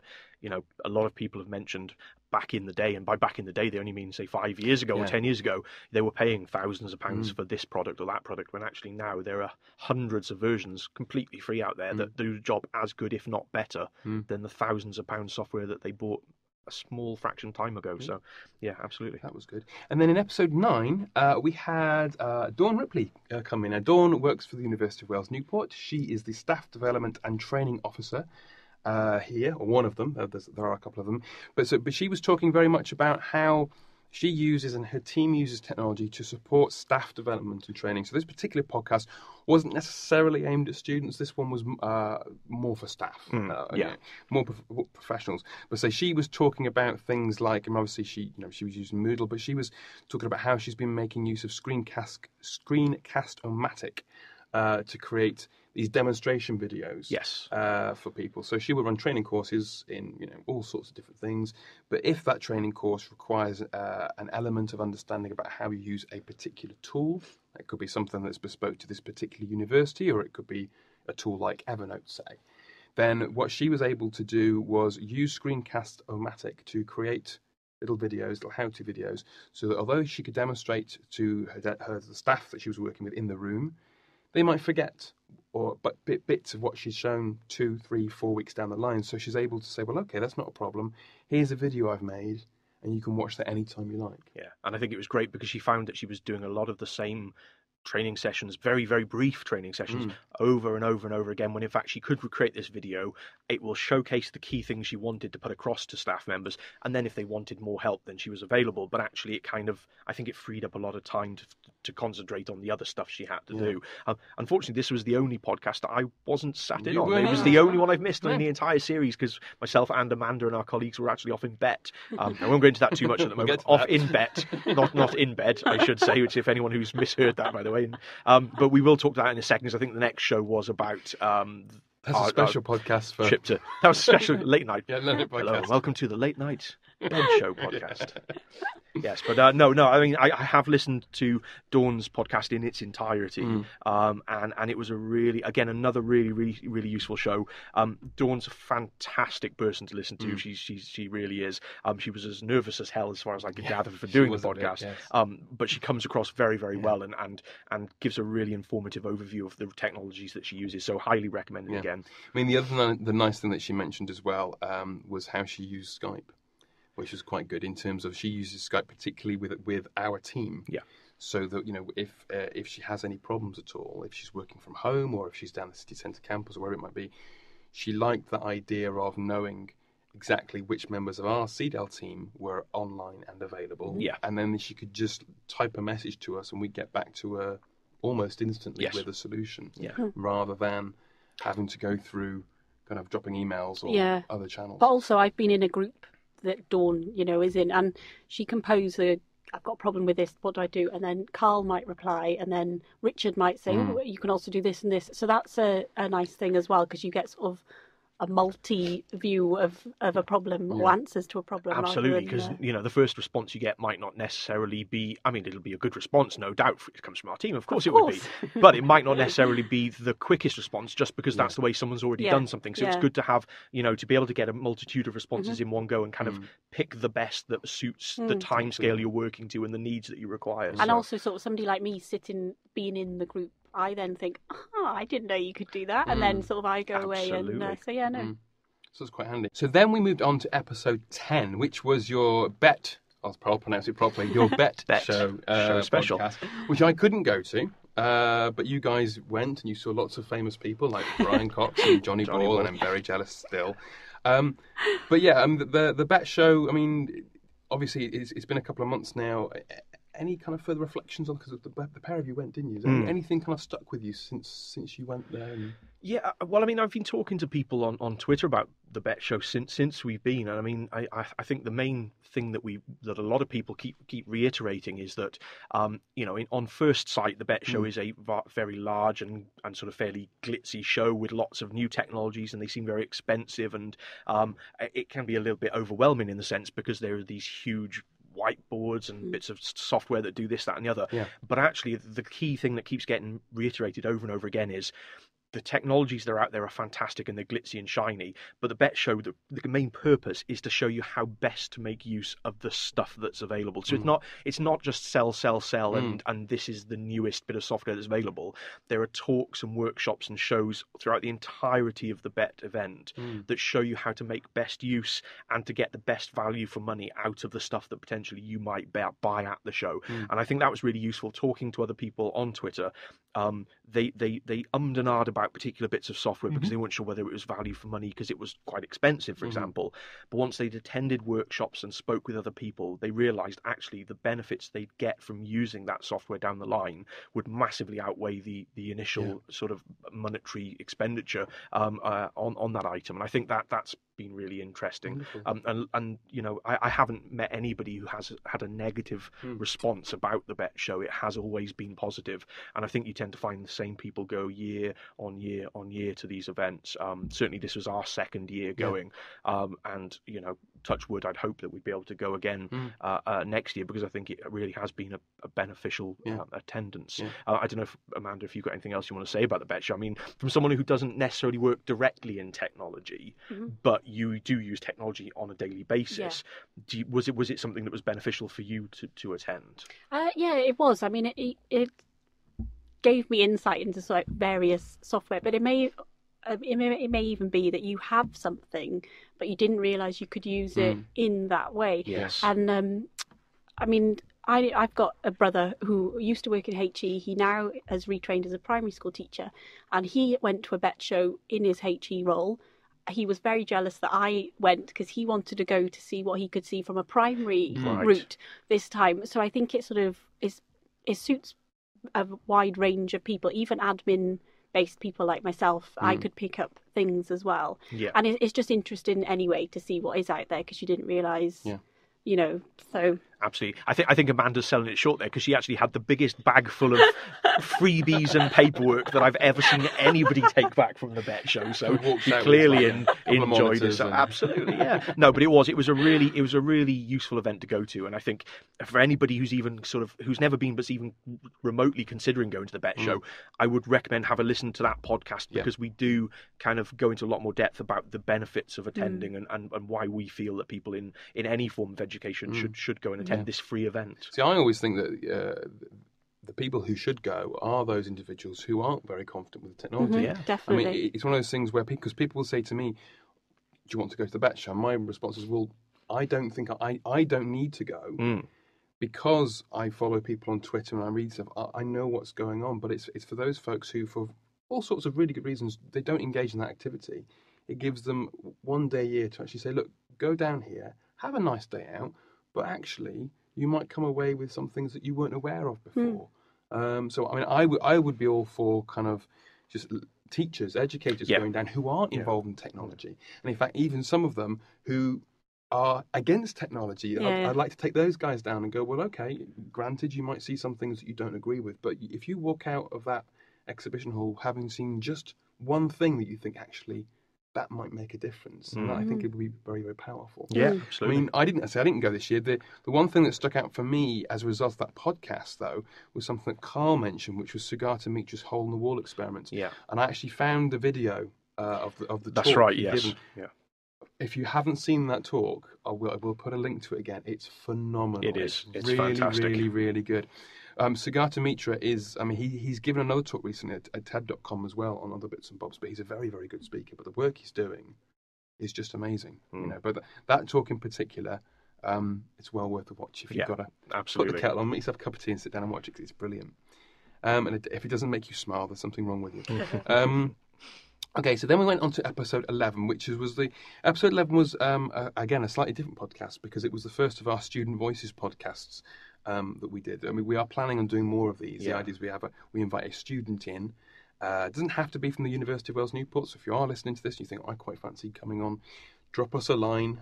a lot of people have mentioned back in the day, and by back in the day, they only mean, say, 5 years ago or 10 years ago, they were paying thousands of pounds for this product or that product, when actually now there are hundreds of versions completely free out there that do the job as good, if not better, than the thousands of pounds software that they bought a small fraction time ago. So yeah, absolutely, that was good. And then in episode 9 we had Dawn Ripley come in. Now, Dawn works for the University of Wales Newport. She is the staff development and training officer here, or one of them. There are a couple of them, but she was talking very much about how she uses and her team uses technology to support staff development and training. So this particular podcast wasn't necessarily aimed at students. This one was more for staff, more professionals. But so she was talking about things like, and obviously she was using Moodle, but she was talking about how she's been making use of Screencast-O-Matic to create these demonstration videos for people. So she will run training courses in all sorts of different things. But if that training course requires an element of understanding about how you use a particular tool, it could be something that's bespoke to this particular university, or it could be a tool like Evernote, say, then what she was able to do was use Screencast-O-Matic to create little videos, little how-to videos, so that although she could demonstrate to the staff that she was working with in the room, they might forget but bits of what she's shown 2, 3, 4 weeks down the line. So she's able to say, well, okay, that's not a problem. Here's a video I've made, and you can watch that anytime you like. Yeah, and I think it was great because she found that she was doing a lot of the same training sessions, very, very brief training sessions, over and over and over again, when in fact she could recreate this video. It will showcase the key things she wanted to put across to staff members, and then if they wanted more help, then she was available. But actually I think it freed up a lot of time to concentrate on the other stuff she had to do. Unfortunately, this was the only podcast that I wasn't sat in on. It was the only one I've missed in the entire series, because myself and Amanda and our colleagues were actually off in bet. I won't go into that too much at the moment. Off in bet, not in bed, I should say, which if anyone who's misheard that, by the way. But we will talk to that in a second, because I think the next show was about that's a special podcast for that was a special late night. Late night podcast. Hello, welcome to the late night bed show podcast. Yes, but no. I mean, I have listened to Dawn's podcast in its entirety, and it was another really useful show. Dawn's a fantastic person to listen to. She really is. She was as nervous as hell, as far as I could gather, for doing the podcast. But she comes across very well, and gives a really informative overview of the technologies that she uses. So highly recommended again. I mean, the nice thing that she mentioned as well was how she used Skype, which was quite good in terms of she uses Skype particularly with our team. Yeah. So that if she has any problems at all, if she's working from home or if she's down the city centre campus or wherever it might be, she liked the idea of knowing exactly which members of our CDEL team were online and available. Yeah. And then she could just type a message to us and we'd get back to her almost instantly with a solution, rather than having to go through kind of dropping emails or other channels. But also, I've been in a group that Dawn, is in, and she can pose I've got a problem with this, what do I do? And then Carl might reply, and then Richard might say, you can also do this and this. So that's a nice thing as well, because you get sort of a multi-view of a problem or answers to a problem. Absolutely, because the first response you get might not necessarily be, I mean, it'll be a good response, no doubt, it comes from our team, of course it would be, but it might not necessarily be the quickest response, just because that's the way someone's already done something. So it's good to have, to be able to get a multitude of responses in one go and kind of pick the best that suits the time scale you're working to and the needs that you require. And also sort of somebody like me being in the group I then think, I didn't know you could do that. And then sort of I go away and so yeah, no. So it's quite handy. So then we moved on to episode 10, which was your bet, I'll pronounce it properly, your bet show special, podcast, which I couldn't go to. But you guys went and you saw lots of famous people like Brian Cox and Johnny Ball, and I'm very jealous still. But yeah, the bet show, I mean, obviously it's been a couple of months now. Any kind of further reflections on, because the pair of you went, didn't you? Anything kind of stuck with you since you went there? Yeah, well, I mean, I've been talking to people on Twitter about the bet show since we've been, and I mean, I think the main thing that a lot of people keep reiterating is that, on first sight, the bet show is a very large and sort of fairly glitzy show with lots of new technologies, and they seem very expensive, and it can be a little bit overwhelming in the sense because there are these huge whiteboards and bits of software that do this, that, and the other. Yeah. But actually, the key thing that keeps getting reiterated over and over again is the technologies that are out there are fantastic and they're glitzy and shiny, but the bet show, the main purpose is to show you how best to make use of the stuff that's available. So it's not just sell, and this is the newest bit of software that's available. There are talks and workshops and shows throughout the entirety of the bet event that show you how to make best use and to get the best value for money out of the stuff that potentially you might buy at the show. And I think that was really useful talking to other people on Twitter. They ummed and ahed about particular bits of software because they weren't sure whether it was value for money because it was quite expensive, for example. But once they'd attended workshops and spoke with other people, they realised actually the benefits they'd get from using that software down the line would massively outweigh the initial sort of monetary expenditure on that item. And I think that's been really interesting. And I haven't met anybody who has had a negative response about the bet show. It has always been positive, and I think you tend to find the same people go year on year to these events. Certainly this was our second year going, and touch wood, I'd hope that we'd be able to go again next year, because I think it really has been a beneficial attendance. I don't know if, Amanda, if you've got anything else you want to say about the bet show. I mean, from someone who doesn't necessarily work directly in technology, but you do use technology on a daily basis, was it something that was beneficial for you to attend? Yeah, it was. I mean, it gave me insight into various software, but it may even be that you have something but you didn't realise you could use it in that way. Yes. And I mean, I've got a brother who used to work in HE. He now has retrained as a primary school teacher, and he went to a bet show in his HE role. He was very jealous that I went because he wanted to go to see what he could see from a primary route this time. So I think it sort of it suits a wide range of people, even admin-based people like myself. I could pick up things as well. Yeah. And it's just interesting anyway to see what is out there, because you didn't realise, so... Absolutely. I think Amanda's selling it short there, because she actually had the biggest bag full of freebies and paperwork that I've ever seen anybody take back from the bet show. So she clearly enjoyed it. So absolutely, yeah. No, but it was a really useful event to go to, and I think for anybody who's never been but's even remotely considering going to the bet show, I would recommend have a listen to that podcast, because we do kind of go into a lot more depth about the benefits of attending and why we feel that people in any form of education should go and attend this free event. See, I always think that the people who should go are those individuals who aren't very confident with the technology. Yeah, definitely. I mean, it's one of those things where because people will say to me, "Do you want to go to the bet show?" My response is, "Well, I don't think I don't need to go because I follow people on Twitter and I read stuff. I know what's going on, but it's for those folks who, for all sorts of really good reasons, they don't engage in that activity. It gives them one day a year to actually say, look, go down here, have a nice day out, but actually you might come away with some things that you weren't aware of before. So, I mean, I would be all for kind of just teachers, educators going down who aren't involved in technology. And in fact, even some of them who are against technology, I'd like to take those guys down and go, well, okay, granted, you might see some things that you don't agree with, but if you walk out of that exhibition hall having seen just one thing that you think actually that might make a difference, and I think it would be very, very powerful. Yeah, absolutely. I mean, I didn't go this year. The one thing that stuck out for me as a result of that podcast, though, was something that Carl mentioned, which was Sugata Mitra's hole in the wall experiment. Yeah, and I actually found the video of the That's talk right. Yes. Given. Yeah. if you haven't seen that talk, I will put a link to it again. It's phenomenal. It is. It's really, fantastic. really, really good. Sugata Mitra is, I mean, he's given another talk recently at TED.com as well on other bits and bobs, but he's a very, very good speaker. But the work he's doing is just amazing. You know, but that talk in particular, it's well worth a watch if you've got to put the kettle on, make yourself a cup of tea and sit down and watch it, because it's brilliant. And if it doesn't make you smile, there's something wrong with you. Okay, so then we went on to episode 11, episode 11 was, again, a slightly different podcast, because it was the first of our Student Voices podcasts that we did. I mean, we are planning on doing more of these. The idea is we invite a student in. It doesn't have to be from the University of Wales Newport, so if you are listening to this and you think, I quite fancy coming on, drop us a line.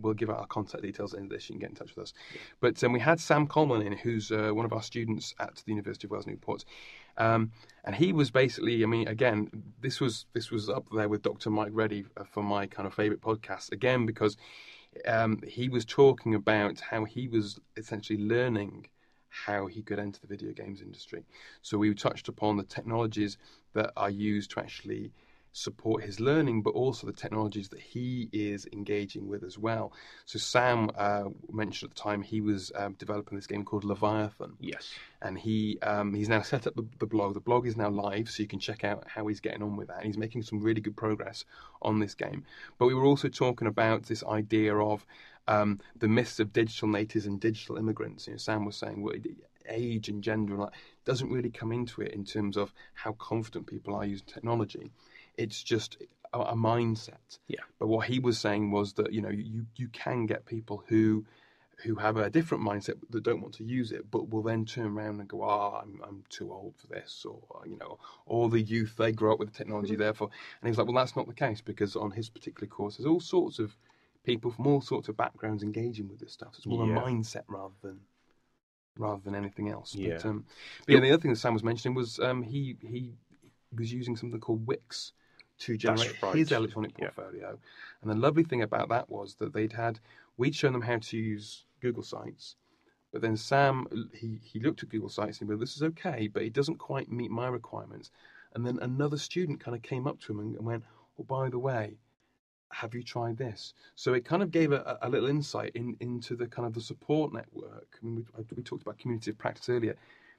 We'll give out our contact details in this. You can get in touch with us. But we had Sam Coleman in, who's one of our students at the University of Wales Newport. And he was basically, I mean, again, this was up there with Dr. Mike Reddy for my kind of favourite podcast, again, because he was talking about how he was essentially learning how he could enter the video games industry. So we touched upon the technologies that are used to actually support his learning, but also the technologies that he is engaging with as well. So Sam mentioned at the time he was developing this game called Leviathan. Yes. And he's now set up the blog. The blog is now live, so you can check out how he's getting on with that. And he's making some really good progress on this game. But we were also talking about this idea of the myths of digital natives and digital immigrants. You know, Sam was saying, well, age and gender doesn't really come into it in terms of how confident people are using technology. It's just a mindset. Yeah. But what he was saying was that, you know, you can get people who have a different mindset that don't want to use it, but will then turn around and go, I'm too old for this, or, you know, all the youth, they grow up with the technology, therefore. And he was like, well, that's not the case, because on his particular course, there's all sorts of people from all sorts of backgrounds engaging with this stuff. It's more a mindset rather than anything else. Yeah. But the other thing that Sam was mentioning was he was using something called Wix to generate his electronic portfolio. And the lovely thing about that was that we'd shown them how to use Google Sites, but then Sam, he looked at Google Sites and he said, this is okay, but it doesn't quite meet my requirements. And then another student kind of came up to him and went, oh, by the way, have you tried this? So it kind of gave a little insight into the kind of the support network. I mean, we talked about community of practice earlier.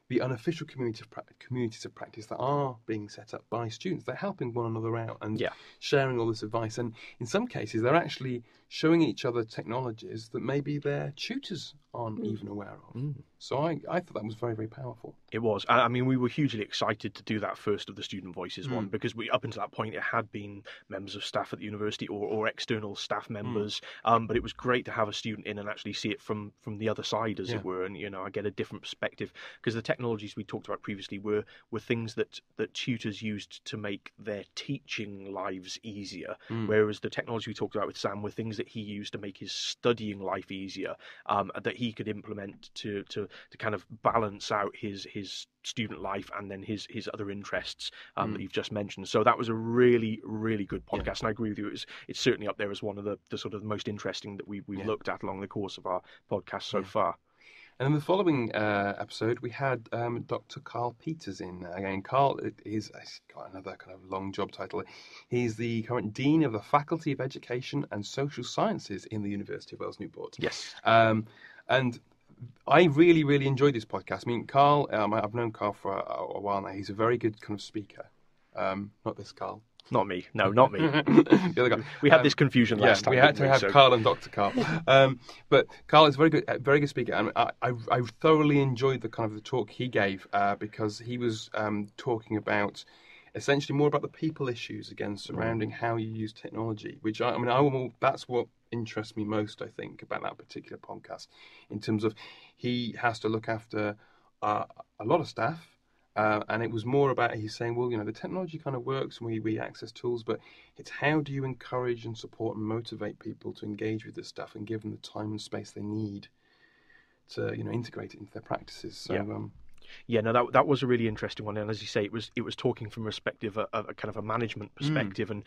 The unofficial communities of practice that are being set up by students. They're helping one another out and sharing all this advice. And in some cases, they're actually showing each other technologies that maybe their tutors aren't even aware of. So I thought that was very, very powerful. It was. I mean, we were hugely excited to do that first of the Student Voices one, because up until that point, it had been members of staff at the university or external staff members. But it was great to have a student in and actually see it from the other side, as it were. And, you know, I get a different perspective, because the technologies we talked about previously were things that tutors used to make their teaching lives easier, whereas the technology we talked about with Sam were things that he used to make his studying life easier, that he could implement to kind of balance out his student life and then his other interests that you've just mentioned. So that was a really, really good podcast, and I agree with you. It's certainly up there as one of the sort of the most interesting that we've looked at along the course of our podcast so far. And in the following episode, we had Dr. Carl Peters in. Again, Carl he's got another kind of long job title. He's the current Dean of the Faculty of Education and Social Sciences in the University of Wales Newport. Yes. And I really, really enjoyed this podcast. I mean, Carl, I've known Carl for a while now. He's a very good kind of speaker. Not this Carl. Not me. No, not me. The other guy. We had this confusion last time. We had to have Carl and Dr. Carl. But Carl is a very good speaker, and I thoroughly enjoyed the kind of the talk he gave because he was talking about essentially more about the people issues again surrounding how you use technology. Which that's what interests me most, I think, about that particular podcast. In terms of he has to look after a lot of staff. And it was more about, he's saying, well, you know, the technology kind of works and we access tools, but it's how do you encourage and support and motivate people to engage with this stuff and give them the time and space they need to, you know, integrate it into their practices. So, that was a really interesting one, and as you say, it was talking from a perspective of a kind of a management perspective, and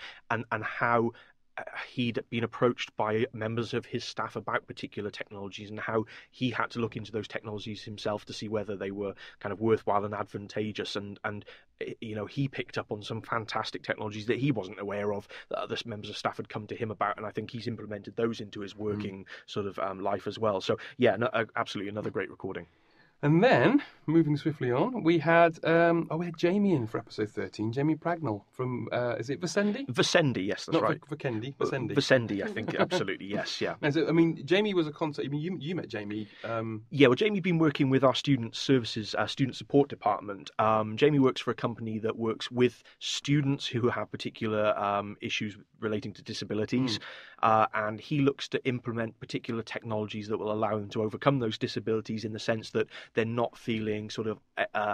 he'd been approached by members of his staff about particular technologies and how he had to look into those technologies himself to see whether they were kind of worthwhile and advantageous. And he picked up on some fantastic technologies that he wasn't aware of, that other members of staff had come to him about, and I think he's implemented those into his working sort of life as well. So yeah, absolutely another great recording. And then, moving swiftly on, we had Jamie in for episode 13, Jamie Pragnell from, is it Vicendi? Vicendi, yes, that's right. Not Vicendi, Vicendi. Vicendi, I think, absolutely, yes, yeah. And so, I mean, Jamie was a contact, I mean, you met Jamie. Yeah, well, Jamie's been working with our student services, student support department. Jamie works for a company that works with students who have particular issues relating to disabilities, and he looks to implement particular technologies that will allow them to overcome those disabilities in the sense that they're not feeling sort of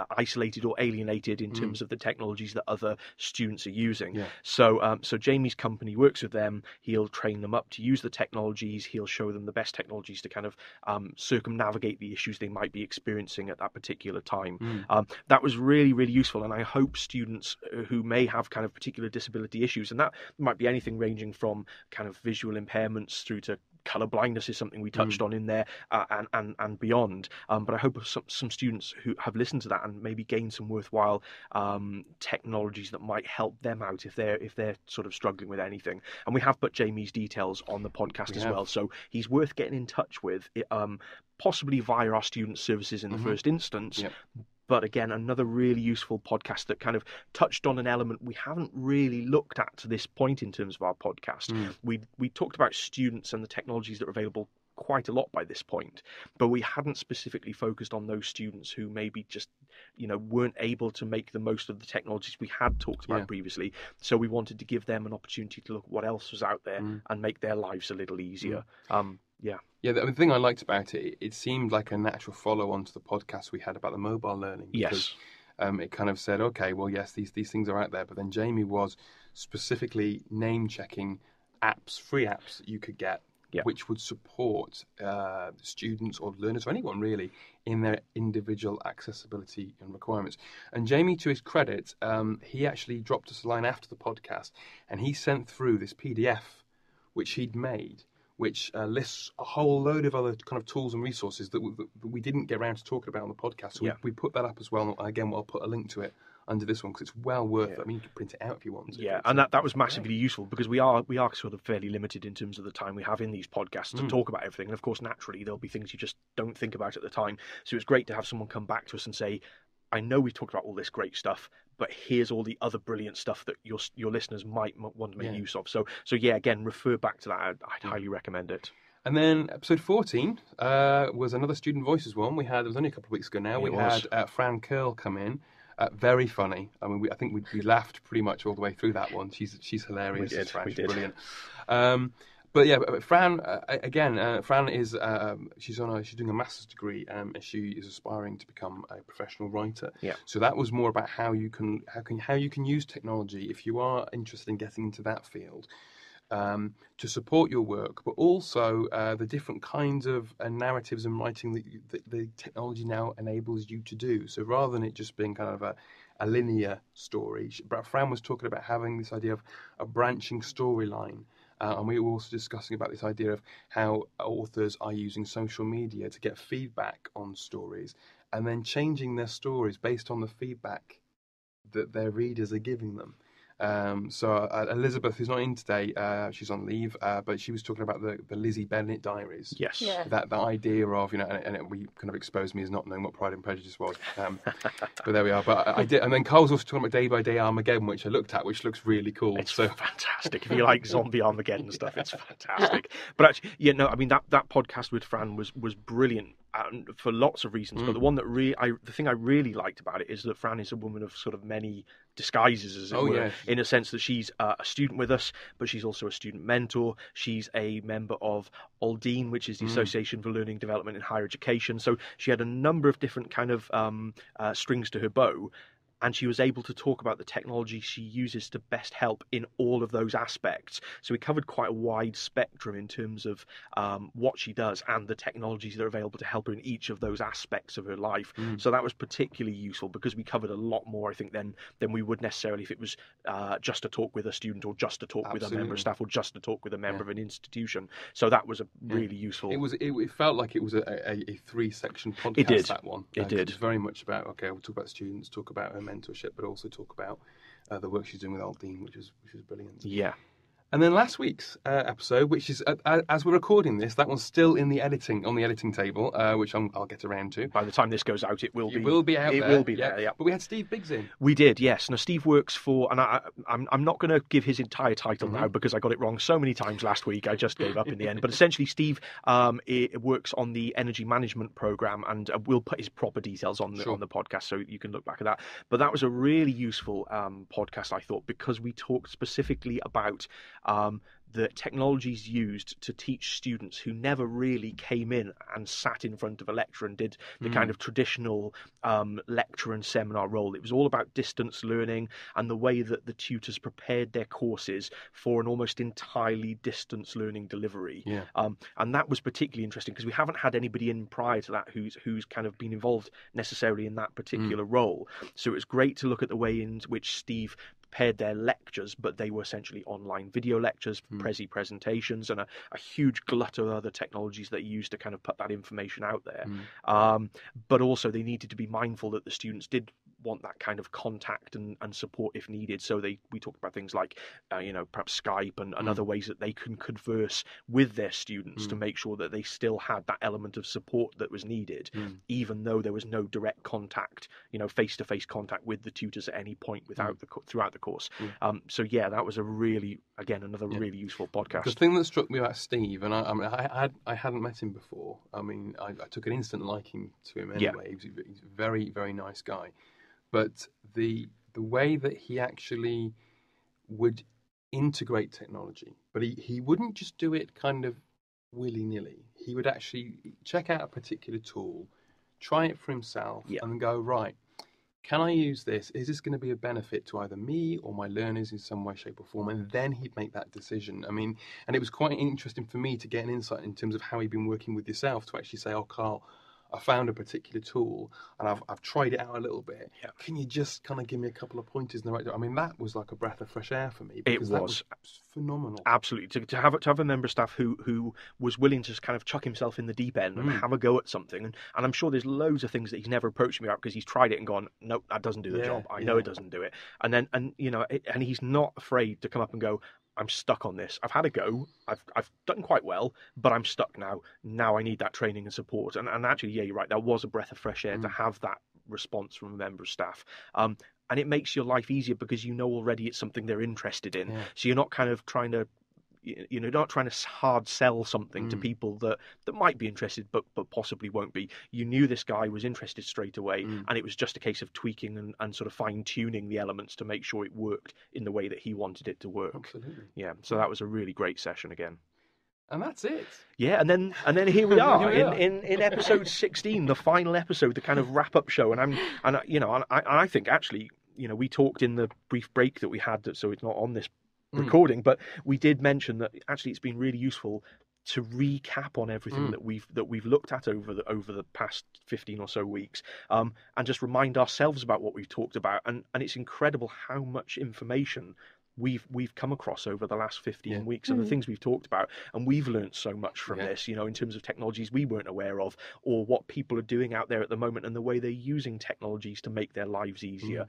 isolated or alienated in terms of the technologies that other students are using. Yeah. So Jamie's company works with them. He'll train them up to use the technologies. He'll show them the best technologies to kind of circumnavigate the issues they might be experiencing at that particular time. That was really, really useful, and I hope students who may have kind of particular disability issues, and that might be anything ranging from kind of visual impairments through to colour blindness is something we touched on in there, and beyond. But I hope some students who have listened to that and maybe gain some worthwhile technologies that might help them out if they're sort of struggling with anything. And we have put Jamie's details on the podcast as well, so he's worth getting in touch with, possibly via our student services in the first instance. Yep. But again, another really useful podcast that kind of touched on an element we haven't really looked at to this point in terms of our podcast. We talked about students and the technologies that are available quite a lot by this point, but we hadn't specifically focused on those students who maybe just weren't able to make the most of the technologies we had talked about previously. So we wanted to give them an opportunity to look at what else was out there and make their lives a little easier. Yeah, the thing I liked about it, it seemed like a natural follow-on to the podcast we had about the mobile learning. Because, it kind of said, okay, well, yes, these things are out there, but then Jamie was specifically name-checking apps, free apps that you could get, which would support students or learners or anyone really in their individual accessibility and requirements. And Jamie, to his credit, he actually dropped us a line after the podcast, and he sent through this PDF which he'd made, which lists a whole load of other kind of tools and resources that we didn't get around to talking about on the podcast. So we put that up as well. And again, I'll put a link to it under this one because it's well worth it. I mean, you can print it out if you want to. Yeah, and that was massively useful because we are sort of fairly limited in terms of the time we have in these podcasts to talk about everything. And of course, naturally, there'll be things you just don't think about at the time. So it's great to have someone come back to us and say, I know we've talked about all this great stuff, but here's all the other brilliant stuff that your listeners might want to make use of. So yeah, again, refer back to that. I'd highly recommend it. And then episode 14 was another Student Voices one. It was only a couple of weeks ago now. We had Fran Curl come in. Very funny. I mean, I think we laughed pretty much all the way through that one. She's hilarious. We did. Brilliant. But yeah, Fran Fran is she's doing a master's degree, and she is aspiring to become a professional writer. Yeah. So that was more about how you can use technology if you are interested in getting into that field. To support your work, but also the different kinds of narratives and writing that the technology now enables you to do. So rather than it just being kind of a linear story, Fran was talking about having this idea of a branching storyline. And we were also discussing about this idea of how authors are using social media to get feedback on stories and then changing their stories based on the feedback that their readers are giving them. So Elizabeth, who's not in today, she's on leave, but she was talking about the Lizzie Bennet diaries. Yes. Yeah. That idea of, and it, we kind of exposed me as not knowing what Pride and Prejudice was. But there we are. But I did, and then Carl's also talking about Day by Day Armageddon, which I looked at, which looks really cool. It's fantastic. If you like zombie Armageddon stuff, it's fantastic. But actually, I mean, that podcast with Fran was brilliant. For lots of reasons, but the one that the thing I really liked about it is that Fran is a woman of sort of many disguises, as it were, yes. In a sense that she's a student with us, but she's also a student mentor. She's a member of Aldine, which is the Association for Learning Development in Higher Education. So she had a number of different kind of strings to her bow. and she was able to talk about the technology she uses to best help in all of those aspects. So we covered quite a wide spectrum in terms of what she does and the technologies that are available to help her in each of those aspects of her life. So that was particularly useful because we covered a lot more, I think, than we would necessarily if it was just to talk with a student, or just to talk with a member of staff, or just to talk with a member of an institution. So that was a really useful. It felt like it was a 3-section podcast. It did. That one. It did. It was very much about, okay, we'll talk about students, talk about her mentorship, but also talk about the work she's doing with Aldine, which is brilliant. Yeah. And then last week's episode, which is, as we're recording this, that one's still on the editing table, which I'll get around to. By the time this goes out, it will be out there. It will be there, yeah. But we had Steve Biggs in. We did, yes. Now, Steve works for, and I'm not going to give his entire title now because I got it wrong so many times last week, I just gave up in the end. But essentially, Steve works on the energy management program, and we'll put his proper details on the podcast so you can look back at that. But that was a really useful podcast, I thought, because we talked specifically about the technologies used to teach students who never really came in and sat in front of a lecturer and did the kind of traditional lecture and seminar role. It was all about distance learning and the way that the tutors prepared their courses for an almost entirely distance learning delivery. Yeah. And that was particularly interesting because we haven't had anybody in prior to that who's kind of been involved necessarily in that particular role. So it was great to look at the way in which Steve prepared their lectures, but they were essentially online video lectures, Prezi presentations, and a huge glut of other technologies that he used to kind of put that information out there. But also they needed to be mindful that the students did want that kind of contact and support if needed. So we talked about things like, perhaps Skype and other ways that they can converse with their students to make sure that they still had that element of support that was needed, even though there was no direct contact, face-to-face contact with the tutors at any point throughout the course. So yeah, that was really useful podcast. The thing that struck me about Steve, and I hadn't met him before. I mean, I took an instant liking to him anyway. He's a very, very nice guy. But the way that he actually would integrate technology, but he wouldn't just do it kind of willy-nilly. He would actually check out a particular tool, try it for himself, and then go, right, can I use this? Is this going to be a benefit to either me or my learners in some way, shape or form? And then he'd make that decision. I mean, and it was quite interesting for me to get an insight in terms of how he'd been working with yourself to actually say, oh, Carl, I found a particular tool and I've tried it out a little bit. Yeah. Can you just kind of give me a couple of pointers in the right direction? I mean, that was like a breath of fresh air for me. Because that was phenomenal. Absolutely. To have a member of staff who was willing to just kind of chuck himself in the deep end and have a go at something. And I'm sure there's loads of things that he's never approached me about because he's tried it and gone, nope, that doesn't do the job. I know it doesn't do it. And then, and he's not afraid to come up and go, I'm stuck on this. I've had a go. I've done quite well, but I'm stuck now. Now I need that training and support. And actually, yeah, you're right. That was a breath of fresh air to have that response from a member of staff. And it makes your life easier because you know already it's something they're interested in. Yeah. So you're not kind of trying to, not trying to hard sell something to people that might be interested but possibly won't be. You knew this guy was interested straight away, and it was just a case of tweaking and sort of fine-tuning the elements to make sure it worked in the way that he wanted it to work. Absolutely. Yeah, so that was a really great session again. And that's it. Yeah, and then here we are in episode 16, the final episode, the kind of wrap-up show. And I think actually, we talked in the brief break that we had, so it's not on this recording, but we did mention that actually it's been really useful to recap on everything that we've looked at over the past 15 or so weeks, and just remind ourselves about what we've talked about, and it's incredible how much information we've come across over the last 15 weeks and the things we've talked about, and we've learned so much from this, in terms of technologies we weren't aware of, or what people are doing out there at the moment and the way they're using technologies to make their lives easier.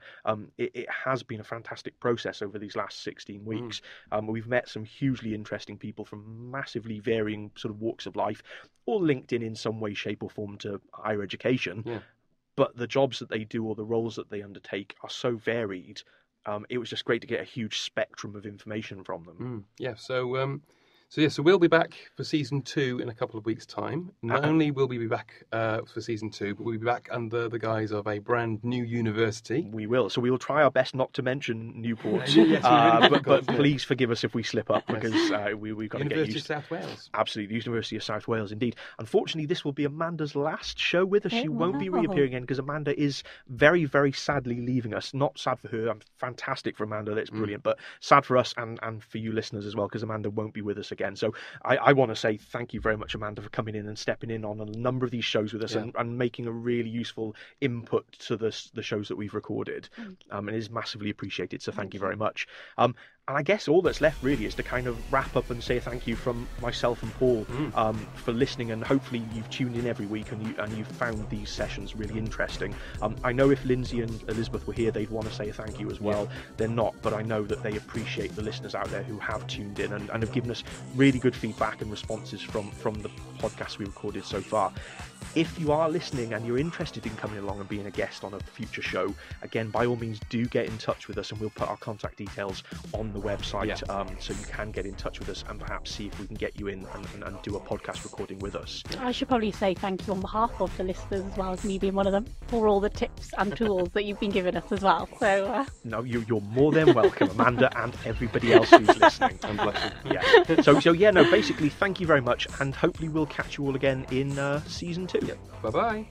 It has been a fantastic process over these last 16 weeks. We've met some hugely interesting people from massively varying sort of walks of life, all linked in some way, shape or form to higher education. But the jobs that they do or the roles that they undertake are so varied. It was just great to get a huge spectrum of information from them. So So we'll be back for season 2 in a couple of weeks' time. Not only will we be back for season 2, but we'll be back under the guise of a brand new university. We will. So we will try our best not to mention Newport. But please forgive us if we slip up, because we've got to get used. University of South Wales. Absolutely, the University of South Wales, indeed. Unfortunately, this will be Amanda's last show with us. She won't be reappearing again because Amanda is very, very sadly leaving us. Not sad for her. I'm fantastic for Amanda. That's brilliant. But sad for us and for you listeners as well, because Amanda won't be with us again. So I want to say thank you very much, Amanda, for coming in and stepping in on a number of these shows with us and making a really useful input to the shows that we've recorded. And it is massively appreciated. So thank you very much. And I guess all that's left really is to kind of wrap up and say thank you from myself and Paul for listening, and hopefully you've tuned in every week and you've found these sessions really interesting. I know if Lindsay and Elizabeth were here, they'd want to say thank you as well. They're not, but I know that they appreciate the listeners out there who have tuned in and have given us really good feedback and responses from the podcast we recorded so far. If you are listening and you're interested in coming along and being a guest on a future show, again, by all means, do get in touch with us, and we'll put our contact details on the website, so you can get in touch with us and perhaps see if we can get you in and do a podcast recording with us. I should probably say thank you on behalf of the listeners, as well as me being one of them, for all the tips and tools that you've been giving us as well. So no, you're more than welcome, Amanda, and everybody else who's listening. And bless you. Yeah. So basically, thank you very much, and hopefully we'll catch you all again in season 2. Bye bye.